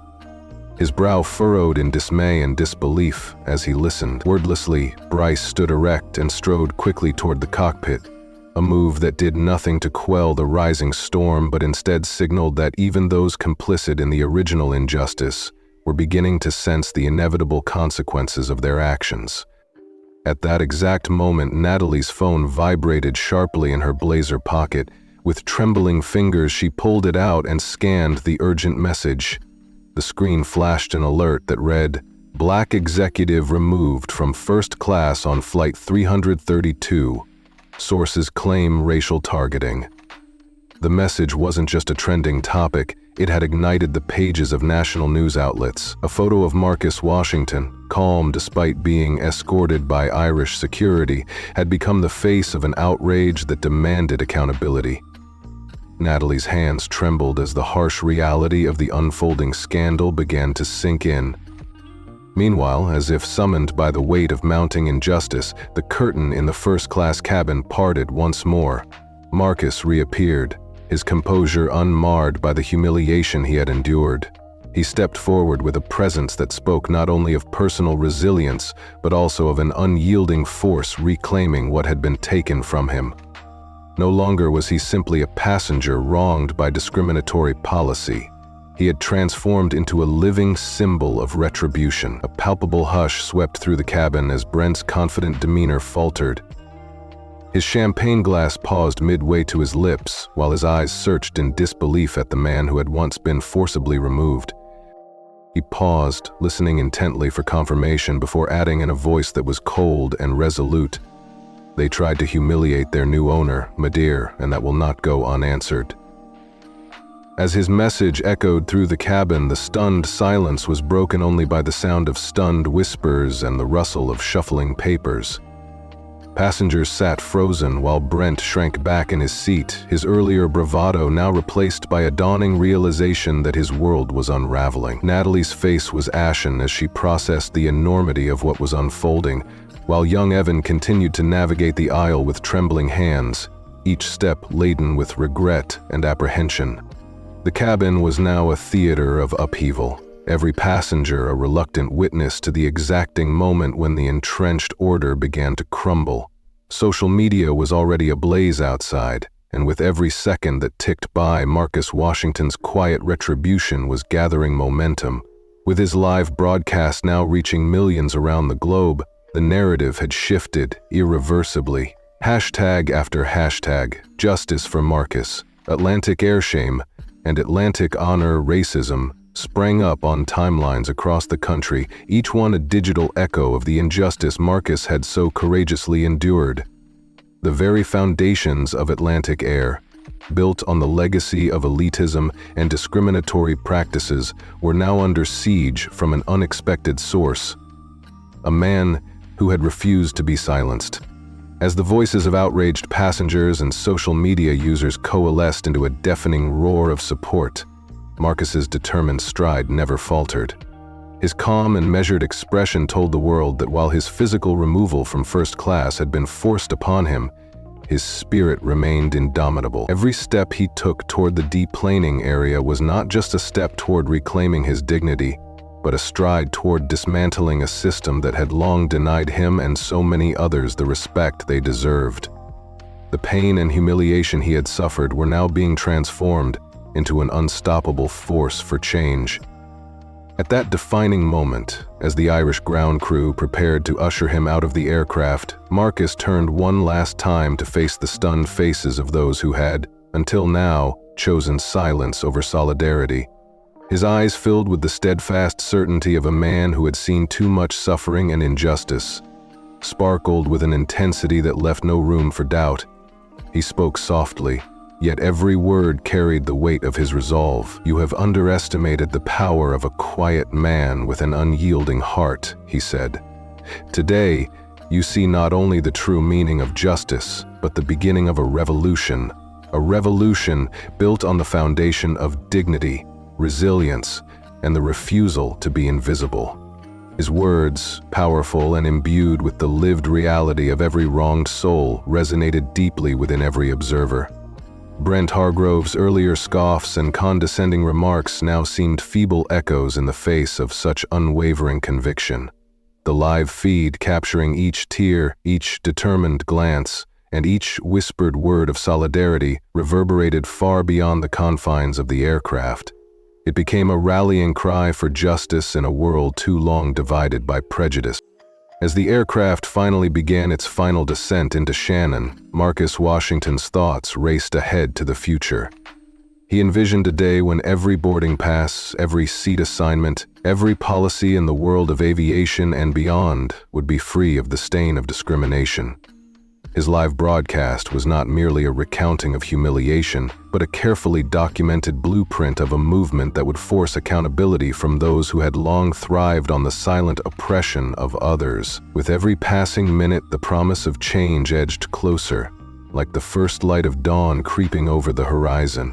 His brow furrowed in dismay and disbelief as he listened. Wordlessly, Bryce stood erect and strode quickly toward the cockpit, a move that did nothing to quell the rising storm but instead signaled that even those complicit in the original injustice were beginning to sense the inevitable consequences of their actions. At that exact moment, Natalie's phone vibrated sharply in her blazer pocket. With trembling fingers, she pulled it out and scanned the urgent message. The screen flashed an alert that read, "Black executive removed from first class on Flight 332. Sources claim racial targeting." The message wasn't just a trending topic, it had ignited the pages of national news outlets. A photo of Marcus Washington, calm despite being escorted by Irish security, had become the face of an outrage that demanded accountability. Natalie's hands trembled as the harsh reality of the unfolding scandal began to sink in. Meanwhile, as if summoned by the weight of mounting injustice, the curtain in the first-class cabin parted once more. Marcus reappeared, his composure unmarred by the humiliation he had endured. He stepped forward with a presence that spoke not only of personal resilience, but also of an unyielding force reclaiming what had been taken from him. No longer was he simply a passenger wronged by discriminatory policy. He had transformed into a living symbol of retribution. A palpable hush swept through the cabin as Brent's confident demeanor faltered. His champagne glass paused midway to his lips, while his eyes searched in disbelief at the man who had once been forcibly removed. He paused, listening intently for confirmation before adding in a voice that was cold and resolute, "They tried to humiliate their new owner, Madeir, and that will not go unanswered." As his message echoed through the cabin, the stunned silence was broken only by the sound of stunned whispers and the rustle of shuffling papers. Passengers sat frozen while Brent shrank back in his seat, his earlier bravado now replaced by a dawning realization that his world was unraveling. Natalie's face was ashen as she processed the enormity of what was unfolding, while young Evan continued to navigate the aisle with trembling hands, each step laden with regret and apprehension. The cabin was now a theater of upheaval, every passenger a reluctant witness to the exacting moment when the entrenched order began to crumble. Social media was already ablaze outside, and with every second that ticked by, Marcus Washington's quiet retribution was gathering momentum. With his live broadcast now reaching millions around the globe, the narrative had shifted irreversibly. Hashtag after hashtag, Justice for Marcus, Atlantic Airshame, and Atlantic Honor Racism sprang up on timelines across the country, each one a digital echo of the injustice Marcus had so courageously endured. The very foundations of Atlantic Air, built on the legacy of elitism and discriminatory practices, were now under siege from an unexpected source: a man who had refused to be silenced. As the voices of outraged passengers and social media users coalesced into a deafening roar of support, Marcus's determined stride never faltered. His calm and measured expression told the world that while his physical removal from first class had been forced upon him, his spirit remained indomitable. Every step he took toward the deplaning area was not just a step toward reclaiming his dignity, but a stride toward dismantling a system that had long denied him and so many others the respect they deserved. The pain and humiliation he had suffered were now being transformed into an unstoppable force for change. At that defining moment, as the Irish ground crew prepared to usher him out of the aircraft, Marcus turned one last time to face the stunned faces of those who had, until now, chosen silence over solidarity. His eyes filled with the steadfast certainty of a man who had seen too much suffering and injustice, sparkled with an intensity that left no room for doubt. He spoke softly, yet every word carried the weight of his resolve. "You have underestimated the power of a quiet man with an unyielding heart," he said. "Today, you see not only the true meaning of justice, but the beginning of a revolution built on the foundation of dignity, resilience, and the refusal to be invisible." His words, powerful and imbued with the lived reality of every wronged soul, resonated deeply within every observer. Brent Hargrove's earlier scoffs and condescending remarks now seemed feeble echoes in the face of such unwavering conviction. The live feed capturing each tear, each determined glance, and each whispered word of solidarity reverberated far beyond the confines of the aircraft. It became a rallying cry for justice in a world too long divided by prejudice. As the aircraft finally began its final descent into Shannon, Marcus Washington's thoughts raced ahead to the future. He envisioned a day when every boarding pass, every seat assignment, every policy in the world of aviation and beyond would be free of the stain of discrimination. His live broadcast was not merely a recounting of humiliation, but a carefully documented blueprint of a movement that would force accountability from those who had long thrived on the silent oppression of others. With every passing minute, the promise of change edged closer, like the first light of dawn creeping over the horizon.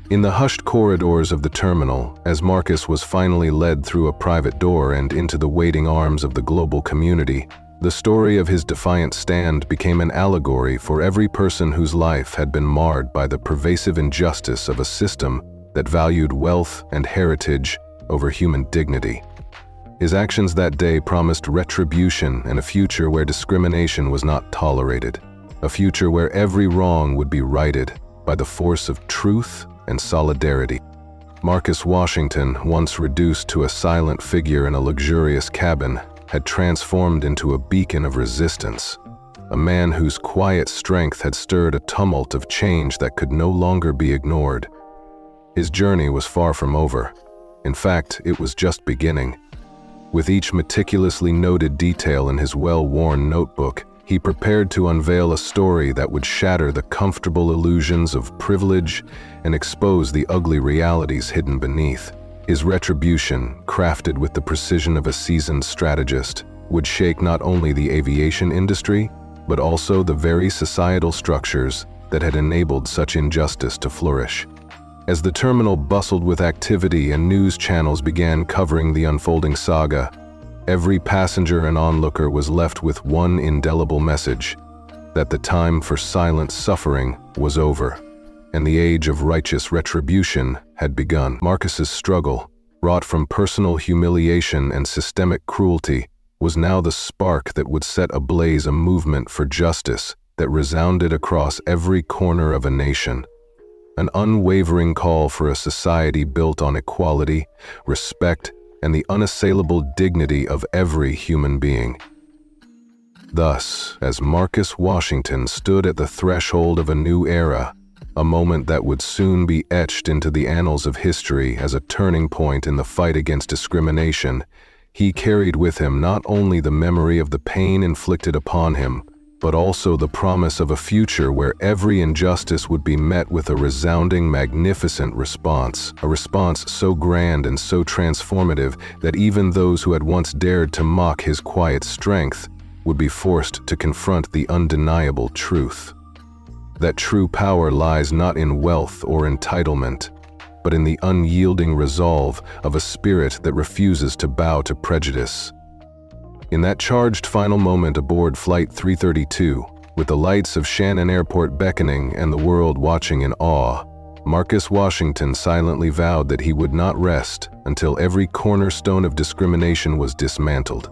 In the hushed corridors of the terminal, as Marcus was finally led through a private door and into the waiting arms of the global community, the story of his defiant stand became an allegory for every person whose life had been marred by the pervasive injustice of a system that valued wealth and heritage over human dignity. His actions that day promised retribution and a future where discrimination was not tolerated, a future where every wrong would be righted by the force of truth and solidarity. Marcus Washington, once reduced to a silent figure in a luxurious cabin, had transformed into a beacon of resistance, a man whose quiet strength had stirred a tumult of change that could no longer be ignored. His journey was far from over. In fact, it was just beginning. With each meticulously noted detail in his well-worn notebook, he prepared to unveil a story that would shatter the comfortable illusions of privilege and expose the ugly realities hidden beneath. His retribution, crafted with the precision of a seasoned strategist, would shake not only the aviation industry, but also the very societal structures that had enabled such injustice to flourish. As the terminal bustled with activity and news channels began covering the unfolding saga, every passenger and onlooker was left with one indelible message: that the time for silent suffering was over, and the age of righteous retribution had begun. Marcus's struggle, wrought from personal humiliation and systemic cruelty, was now the spark that would set ablaze a movement for justice that resounded across every corner of a nation. An unwavering call for a society built on equality, respect, and the unassailable dignity of every human being. Thus, as Marcus Washington stood at the threshold of a new era, a moment that would soon be etched into the annals of history as a turning point in the fight against discrimination, he carried with him not only the memory of the pain inflicted upon him, but also the promise of a future where every injustice would be met with a resounding, magnificent response, a response so grand and so transformative that even those who had once dared to mock his quiet strength would be forced to confront the undeniable truth. That true power lies not in wealth or entitlement, but in the unyielding resolve of a spirit that refuses to bow to prejudice. In that charged final moment aboard Flight 332, with the lights of Shannon Airport beckoning and the world watching in awe, Marcus Washington silently vowed that he would not rest until every cornerstone of discrimination was dismantled.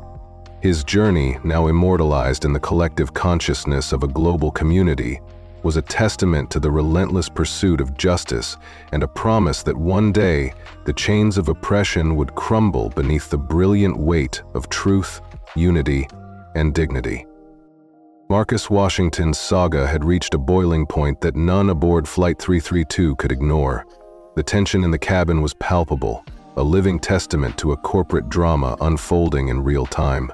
His journey, now immortalized in the collective consciousness of a global community, was a testament to the relentless pursuit of justice and a promise that one day the chains of oppression would crumble beneath the brilliant weight of truth, unity, and dignity. Marcus Washington's saga had reached a boiling point that none aboard Flight 332 could ignore. The tension in the cabin was palpable, a living testament to a corporate drama unfolding in real time.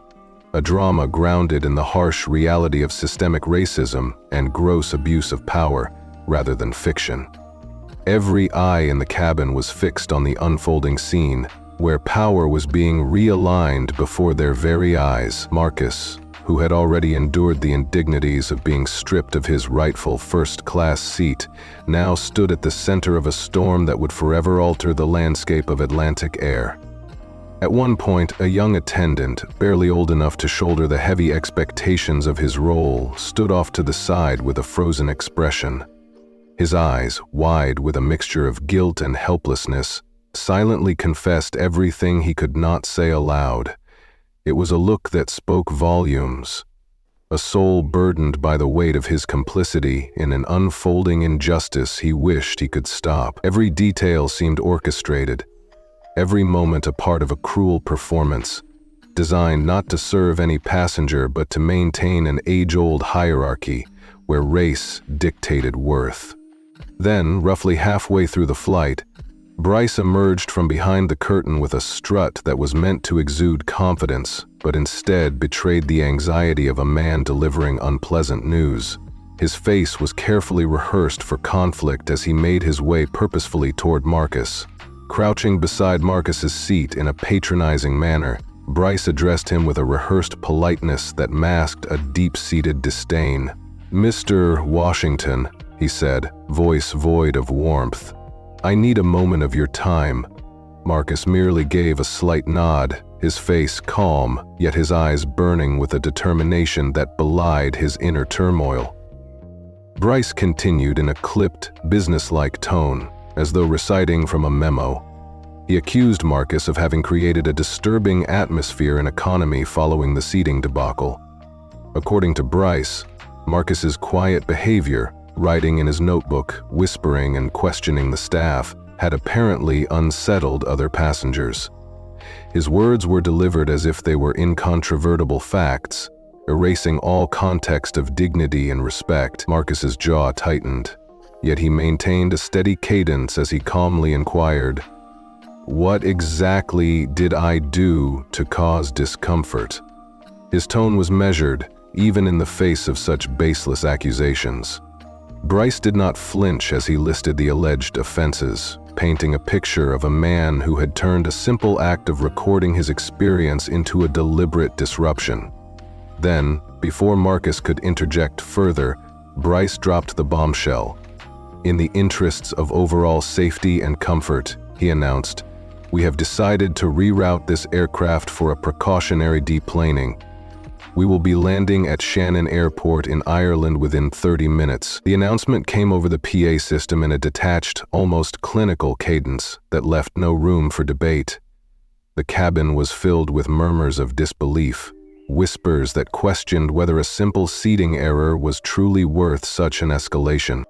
A drama grounded in the harsh reality of systemic racism and gross abuse of power, rather than fiction. Every eye in the cabin was fixed on the unfolding scene, where power was being realigned before their very eyes. Marcus, who had already endured the indignities of being stripped of his rightful first-class seat, now stood at the center of a storm that would forever alter the landscape of Atlantic air. At one point, a young attendant, barely old enough to shoulder the heavy expectations of his role, stood off to the side with a frozen expression. His eyes, wide with a mixture of guilt and helplessness, silently confessed everything he could not say aloud. It was a look that spoke volumes. A soul burdened by the weight of his complicity in an unfolding injustice he wished he could stop. Every detail seemed orchestrated, every moment a part of a cruel performance, designed not to serve any passenger but to maintain an age-old hierarchy where race dictated worth. Then, roughly halfway through the flight, Bryce emerged from behind the curtain with a strut that was meant to exude confidence, but instead betrayed the anxiety of a man delivering unpleasant news. His face was carefully rehearsed for conflict as he made his way purposefully toward Marcus. Crouching beside Marcus's seat in a patronizing manner, Bryce addressed him with a rehearsed politeness that masked a deep-seated disdain. "Mr. Washington," he said, voice void of warmth, "I need a moment of your time." Marcus merely gave a slight nod, his face calm, yet his eyes burning with a determination that belied his inner turmoil. Bryce continued in a clipped, businesslike tone, as though reciting from a memo. He accused Marcus of having created a disturbing atmosphere and economy following the seating debacle. According to Bryce, Marcus's quiet behavior, writing in his notebook, whispering and questioning the staff, had apparently unsettled other passengers. His words were delivered as if they were incontrovertible facts, erasing all context of dignity and respect. Marcus's jaw tightened, yet he maintained a steady cadence as he calmly inquired, "What exactly did I do to cause discomfort?" His tone was measured, even in the face of such baseless accusations. Bryce did not flinch as he listed the alleged offenses, painting a picture of a man who had turned a simple act of recording his experience into a deliberate disruption. Then, before Marcus could interject further, Bryce dropped the bombshell. "In the interests of overall safety and comfort," he announced, "we have decided to reroute this aircraft for a precautionary deplaning. We will be landing at Shannon Airport in Ireland within 30 minutes. The announcement came over the PA system in a detached, almost clinical cadence that left no room for debate. The cabin was filled with murmurs of disbelief, whispers that questioned whether a simple seating error was truly worth such an escalation.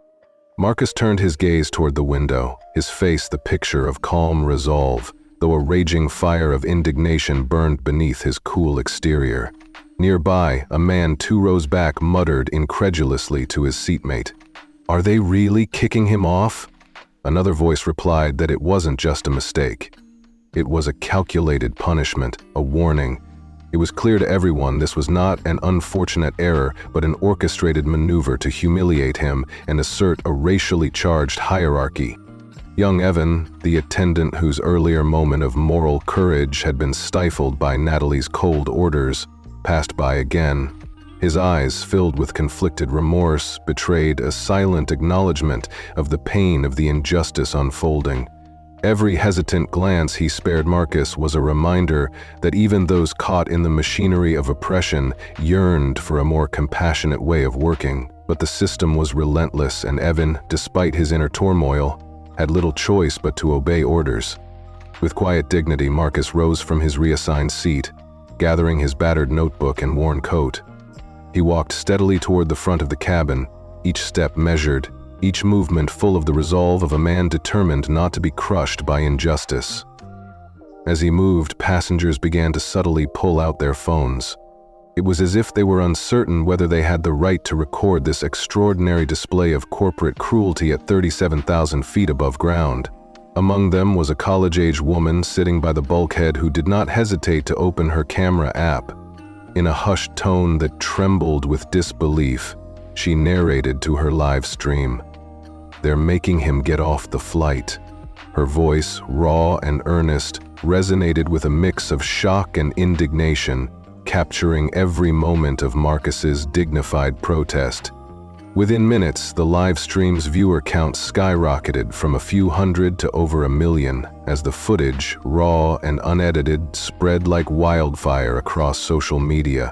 Marcus turned his gaze toward the window, his face the picture of calm resolve, though a raging fire of indignation burned beneath his cool exterior. Nearby, a man 2 rows back muttered incredulously to his seatmate, "Are they really kicking him off?" Another voice replied that it wasn't just a mistake. It was a calculated punishment, a warning. It was clear to everyone this was not an unfortunate error, but an orchestrated maneuver to humiliate him and assert a racially charged hierarchy. Young Evan, the attendant whose earlier moment of moral courage had been stifled by Natalie's cold orders, passed by again. His eyes, filled with conflicted remorse, betrayed a silent acknowledgement of the pain of the injustice unfolding. Every hesitant glance he spared Marcus was a reminder that even those caught in the machinery of oppression yearned for a more compassionate way of working. But the system was relentless, and Evan, despite his inner turmoil, had little choice but to obey orders. With quiet dignity, Marcus rose from his reassigned seat, gathering his battered notebook and worn coat. He walked steadily toward the front of the cabin, each step measured, each movement full of the resolve of a man determined not to be crushed by injustice. As he moved, passengers began to subtly pull out their phones. It was as if they were uncertain whether they had the right to record this extraordinary display of corporate cruelty at 37,000 feet above ground. Among them was a college-age woman sitting by the bulkhead who did not hesitate to open her camera app. In a hushed tone that trembled with disbelief, she narrated to her live stream. "They're making him get off the flight." Her voice, raw and earnest, resonated with a mix of shock and indignation, capturing every moment of Marcus's dignified protest. Within minutes, the live stream's viewer count skyrocketed from a few hundred to over 1 million as the footage, raw and unedited, spread like wildfire across social media.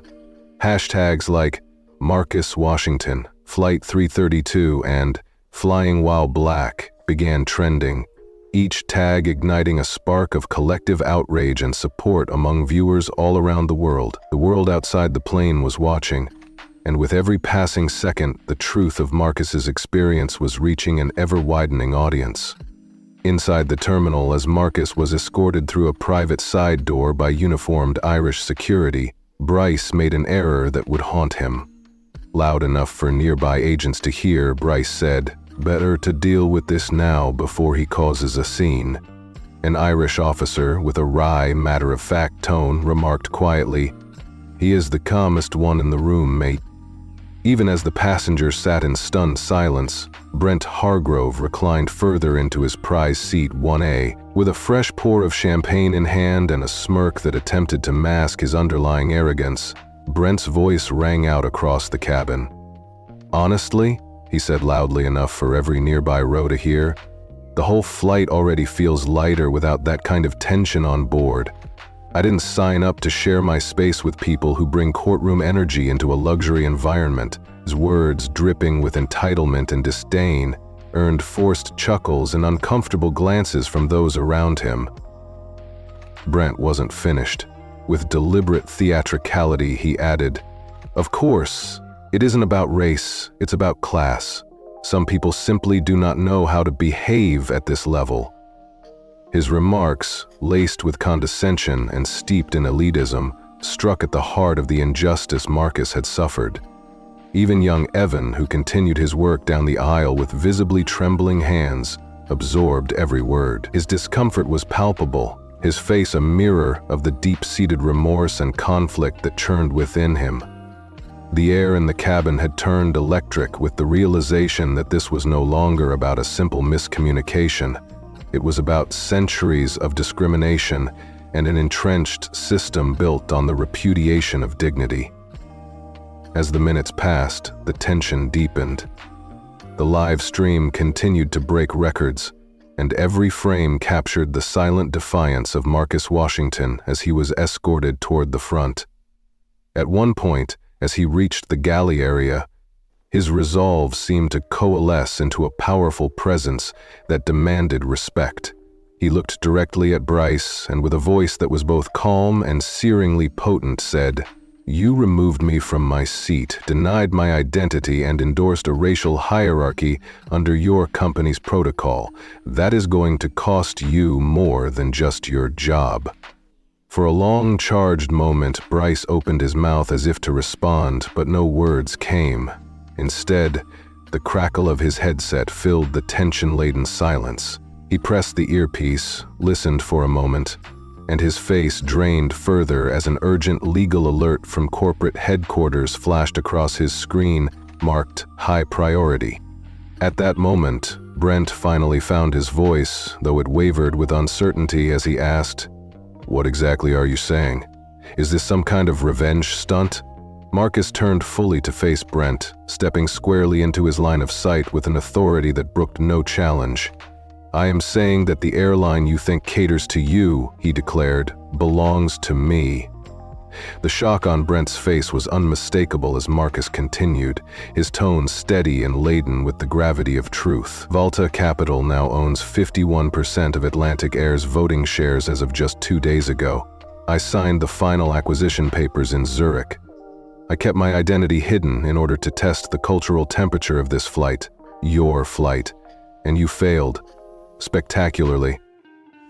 Hashtags like Marcus Washington, Flight 332, and Flying While Black began trending, each tag igniting a spark of collective outrage and support among viewers all around the world. The world outside the plane was watching, and with every passing second, the truth of Marcus's experience was reaching an ever-widening audience. Inside the terminal, as Marcus was escorted through a private side door by uniformed Irish security, Bryce made an error that would haunt him. Loud enough for nearby agents to hear, Bryce said, "Better to deal with this now before he causes a scene." An Irish officer, with a wry, matter-of-fact tone, remarked quietly, "He is the calmest one in the room, mate." Even as the passengers sat in stunned silence, Brent Hargrove reclined further into his prize seat 1A, with a fresh pour of champagne in hand and a smirk that attempted to mask his underlying arrogance. Brent's voice rang out across the cabin. "Honestly," he said loudly enough for every nearby row to hear, "the whole flight already feels lighter without that kind of tension on board. I didn't sign up to share my space with people who bring courtroom energy into a luxury environment." His words, dripping with entitlement and disdain, earned forced chuckles and uncomfortable glances from those around him. Brent wasn't finished. With deliberate theatricality, he added, "Of course, it isn't about race, it's about class. Some people simply do not know how to behave at this level." His remarks, laced with condescension and steeped in elitism, struck at the heart of the injustice Marcus had suffered. Even young Evan, who continued his work down the aisle with visibly trembling hands, absorbed every word. His discomfort was palpable, his face a mirror of the deep-seated remorse and conflict that churned within him. The air in the cabin had turned electric with the realization that this was no longer about a simple miscommunication. It was about centuries of discrimination and an entrenched system built on the repudiation of dignity. As the minutes passed, the tension deepened. The live stream continued to break records, and every frame captured the silent defiance of Marcus Washington as he was escorted toward the front. At one point, as he reached the galley area, his resolve seemed to coalesce into a powerful presence that demanded respect. He looked directly at Bryce and with a voice that was both calm and searingly potent said, "You removed me from my seat, denied my identity, and endorsed a racial hierarchy under your company's protocol. That is going to cost you more than just your job." For a long, charged moment, Bryce opened his mouth as if to respond, but no words came. Instead, the crackle of his headset filled the tension-laden silence. He pressed the earpiece, listened for a moment, and his face drained further as an urgent legal alert from corporate headquarters flashed across his screen, marked high priority. At that moment, Brent finally found his voice, though it wavered with uncertainty as he asked, "What exactly are you saying? Is this some kind of revenge stunt?" Marcus turned fully to face Brent, stepping squarely into his line of sight with an authority that brooked no challenge. "I am saying that the airline you think caters to you," he declared, "belongs to me." The shock on Brent's face was unmistakable as Marcus continued, his tone steady and laden with the gravity of truth. Valta Capital now owns 51% of Atlantic Air's voting shares as of just 2 days ago. I signed the final acquisition papers in Zurich. I kept my identity hidden in order to test the cultural temperature of this flight, your flight, and you failed, spectacularly.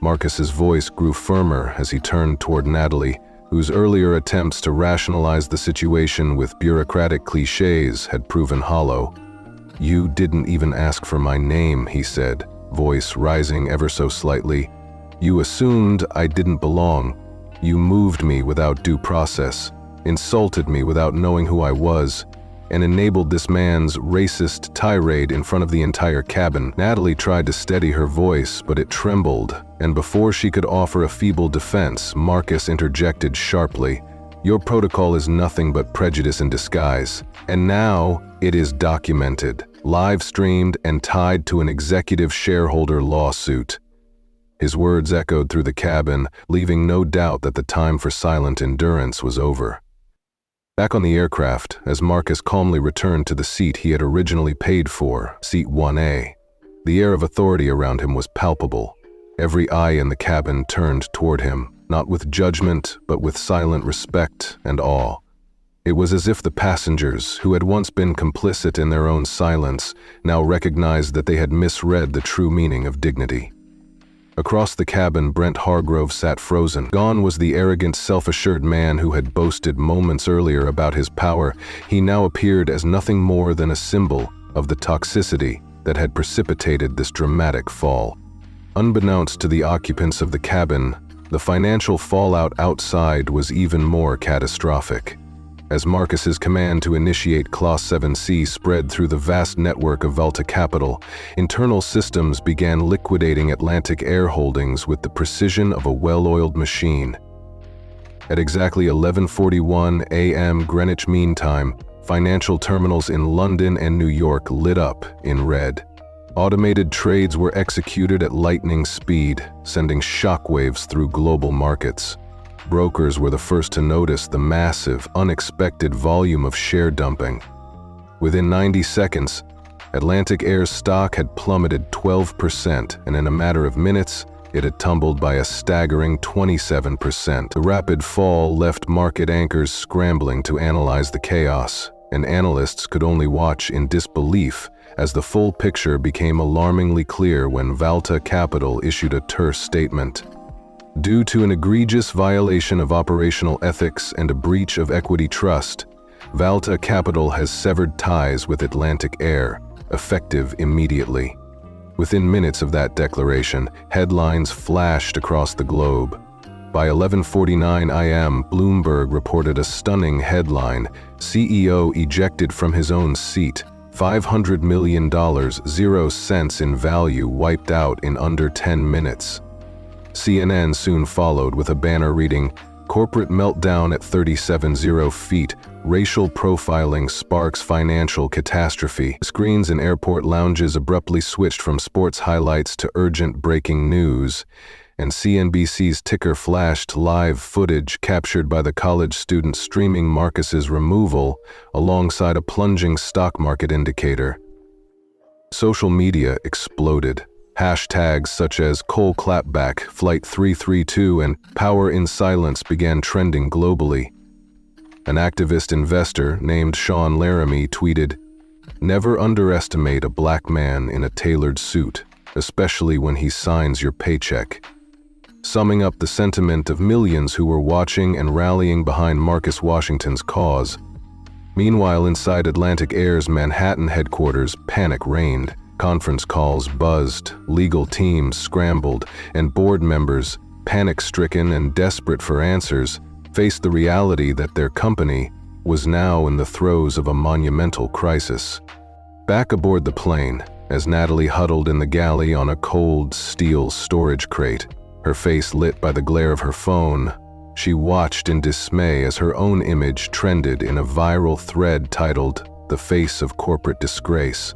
Marcus's voice grew firmer as he turned toward Natalie, whose earlier attempts to rationalize the situation with bureaucratic cliches had proven hollow. "You didn't even ask for my name," he said, voice rising ever so slightly. "You assumed I didn't belong. You moved me without due process, insulted me without knowing who I was, and enabled this man's racist tirade in front of the entire cabin." Natalie tried to steady her voice, but it trembled, and before she could offer a feeble defense, Marcus interjected sharply, "Your protocol is nothing but prejudice in disguise, and now it is documented, live-streamed, and tied to an executive shareholder lawsuit." His words echoed through the cabin, leaving no doubt that the time for silent endurance was over. Back on the aircraft, as Marcus calmly returned to the seat he had originally paid for, Seat 1A, the air of authority around him was palpable. Every eye in the cabin turned toward him, not with judgment, but with silent respect and awe. It was as if the passengers, who had once been complicit in their own silence, now recognized that they had misread the true meaning of dignity. Across the cabin, Brent Hargrove sat frozen. Gone was the arrogant, self-assured man who had boasted moments earlier about his power. He now appeared as nothing more than a symbol of the toxicity that had precipitated this dramatic fall. Unbeknownst to the occupants of the cabin, the financial fallout outside was even more catastrophic. As Marcus's command to initiate Clause 7C spread through the vast network of Valta Capital, internal systems began liquidating Atlantic Air Holdings with the precision of a well-oiled machine. At exactly 11:41 a.m. Greenwich Mean Time, financial terminals in London and New York lit up in red. Automated trades were executed at lightning speed, sending shockwaves through global markets. Brokers were the first to notice the massive, unexpected volume of share dumping. Within 90 seconds, Atlantic Air's stock had plummeted 12%, and in a matter of minutes, it had tumbled by a staggering 27%. The rapid fall left market anchors scrambling to analyze the chaos, and analysts could only watch in disbelief as the full picture became alarmingly clear when Valta Capital issued a terse statement. Due to an egregious violation of operational ethics and a breach of equity trust, Valta Capital has severed ties with Atlantic Air, effective immediately. Within minutes of that declaration, headlines flashed across the globe. By 11:49 a.m., Bloomberg reported a stunning headline: CEO ejected from his own seat, $500 million, 0 cents in value wiped out in under 10 minutes. CNN soon followed with a banner reading, "Corporate meltdown at 37 feet, racial profiling sparks financial catastrophe." Screens in airport lounges abruptly switched from sports highlights to urgent breaking news, and CNBC's ticker flashed live footage captured by the college student streaming Marcus's removal alongside a plunging stock market indicator. Social media exploded. Hashtags such as Coal Clapback, Flight 332, and Power in Silence began trending globally. An activist investor named Sean Laramie tweeted, "Never underestimate a black man in a tailored suit, especially when he signs your paycheck," summing up the sentiment of millions who were watching and rallying behind Marcus Washington's cause. Meanwhile, inside Atlantic Air's Manhattan headquarters, panic reigned. Conference calls buzzed, legal teams scrambled, and board members, panic-stricken and desperate for answers, faced the reality that their company was now in the throes of a monumental crisis. Back aboard the plane, as Natalie huddled in the galley on a cold steel storage crate, her face lit by the glare of her phone, she watched in dismay as her own image trended in a viral thread titled "The Face of Corporate Disgrace."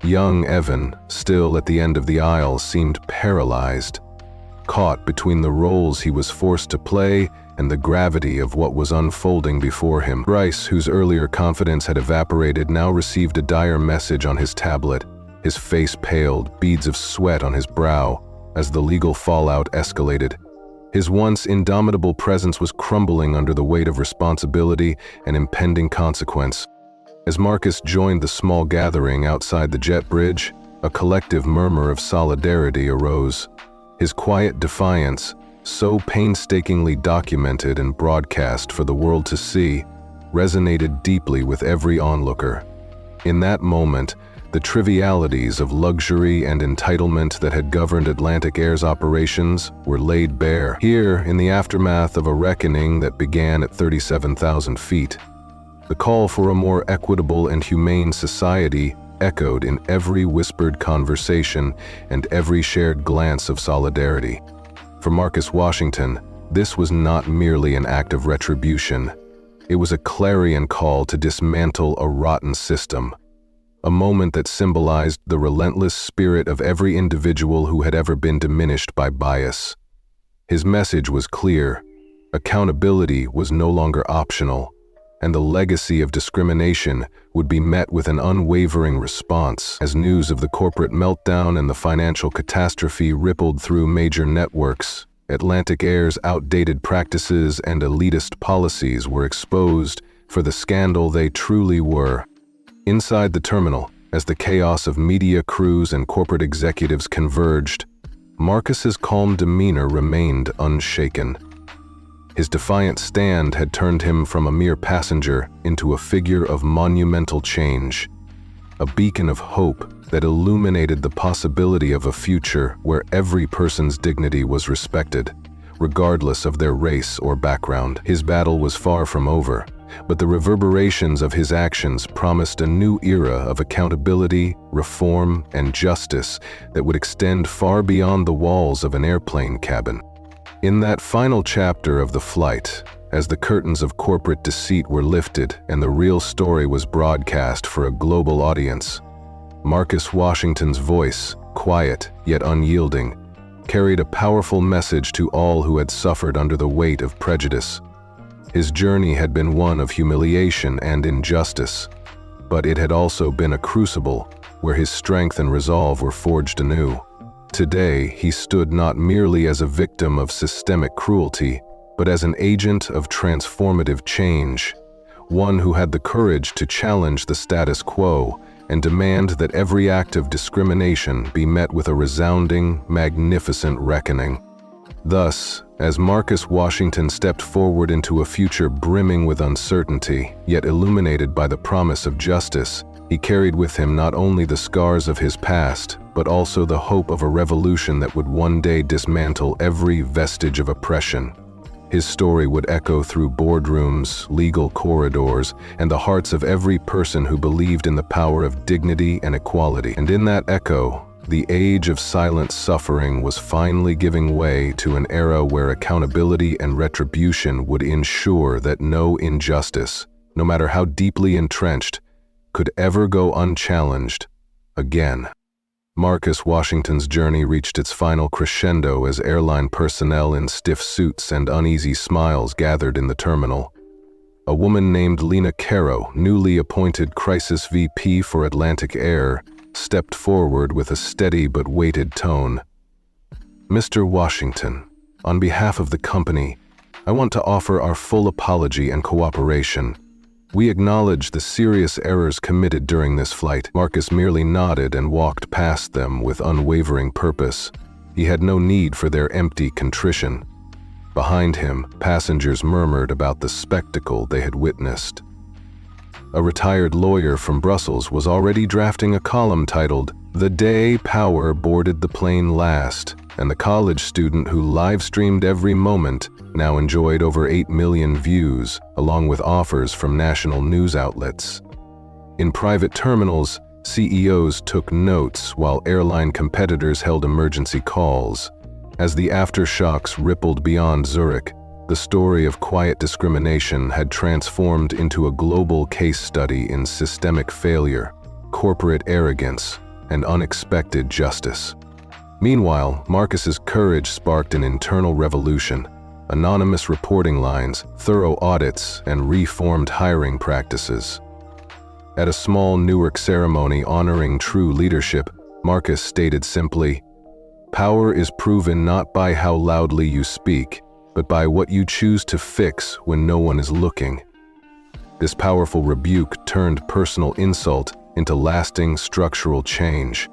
Young Evan, still at the end of the aisle, seemed paralyzed, caught between the roles he was forced to play and the gravity of what was unfolding before him. Bryce, whose earlier confidence had evaporated, now received a dire message on his tablet. His face paled, beads of sweat on his brow, as the legal fallout escalated. His once indomitable presence was crumbling under the weight of responsibility and impending consequence. As Marcus joined the small gathering outside the jet bridge, a collective murmur of solidarity arose. His quiet defiance, so painstakingly documented and broadcast for the world to see, resonated deeply with every onlooker. In that moment, the trivialities of luxury and entitlement that had governed Atlantic Air's operations were laid bare. Here, in the aftermath of a reckoning that began at 37,000 feet, the call for a more equitable and humane society echoed in every whispered conversation and every shared glance of solidarity. For Marcus Washington, this was not merely an act of retribution. It was a clarion call to dismantle a rotten system, a moment that symbolized the relentless spirit of every individual who had ever been diminished by bias. His message was clear: accountability was no longer optional, and the legacy of discrimination would be met with an unwavering response. As news of the corporate meltdown and the financial catastrophe rippled through major networks, Atlantic Air's outdated practices and elitist policies were exposed for the scandal they truly were. Inside the terminal, as the chaos of media crews and corporate executives converged, Marcus's calm demeanor remained unshaken. His defiant stand had turned him from a mere passenger into a figure of monumental change, a beacon of hope that illuminated the possibility of a future where every person's dignity was respected, regardless of their race or background. His battle was far from over, but the reverberations of his actions promised a new era of accountability, reform, and justice that would extend far beyond the walls of an airplane cabin. In that final chapter of the flight, as the curtains of corporate deceit were lifted and the real story was broadcast for a global audience, Marcus Washington's voice, quiet yet unyielding, carried a powerful message to all who had suffered under the weight of prejudice. His journey had been one of humiliation and injustice, but it had also been a crucible where his strength and resolve were forged anew. Today, he stood not merely as a victim of systemic cruelty, but as an agent of transformative change, one who had the courage to challenge the status quo and demand that every act of discrimination be met with a resounding, magnificent reckoning. Thus, as Marcus Washington stepped forward into a future brimming with uncertainty, yet illuminated by the promise of justice, he carried with him not only the scars of his past, but also the hope of a revolution that would one day dismantle every vestige of oppression. His story would echo through boardrooms, legal corridors, and the hearts of every person who believed in the power of dignity and equality. And in that echo, the age of silent suffering was finally giving way to an era where accountability and retribution would ensure that no injustice, no matter how deeply entrenched, could ever go unchallenged again. Marcus Washington's journey reached its final crescendo as airline personnel in stiff suits and uneasy smiles gathered in the terminal. A woman named Lena Caro, newly appointed Crisis VP for Atlantic Air, stepped forward with a steady but weighted tone. "Mr. Washington, on behalf of the company, I want to offer our full apology and cooperation. We acknowledge the serious errors committed during this flight." Marcus merely nodded and walked past them with unwavering purpose. He had no need for their empty contrition. Behind him, passengers murmured about the spectacle they had witnessed. A retired lawyer from Brussels was already drafting a column titled, "The Day Power Boarded the Plane Last," and the college student who live-streamed every moment now enjoyed over 8 million views, along with offers from national news outlets. In private terminals, CEOs took notes while airline competitors held emergency calls. As the aftershocks rippled beyond Zurich, the story of quiet discrimination had transformed into a global case study in systemic failure, corporate arrogance, and unexpected justice. Meanwhile, Marcus's courage sparked an internal revolution. Anonymous reporting lines, thorough audits, and reformed hiring practices. At a small Newark ceremony honoring true leadership, Marcus stated simply, "Power is proven not by how loudly you speak, but by what you choose to fix when no one is looking." This powerful rebuke turned personal insult into lasting structural change.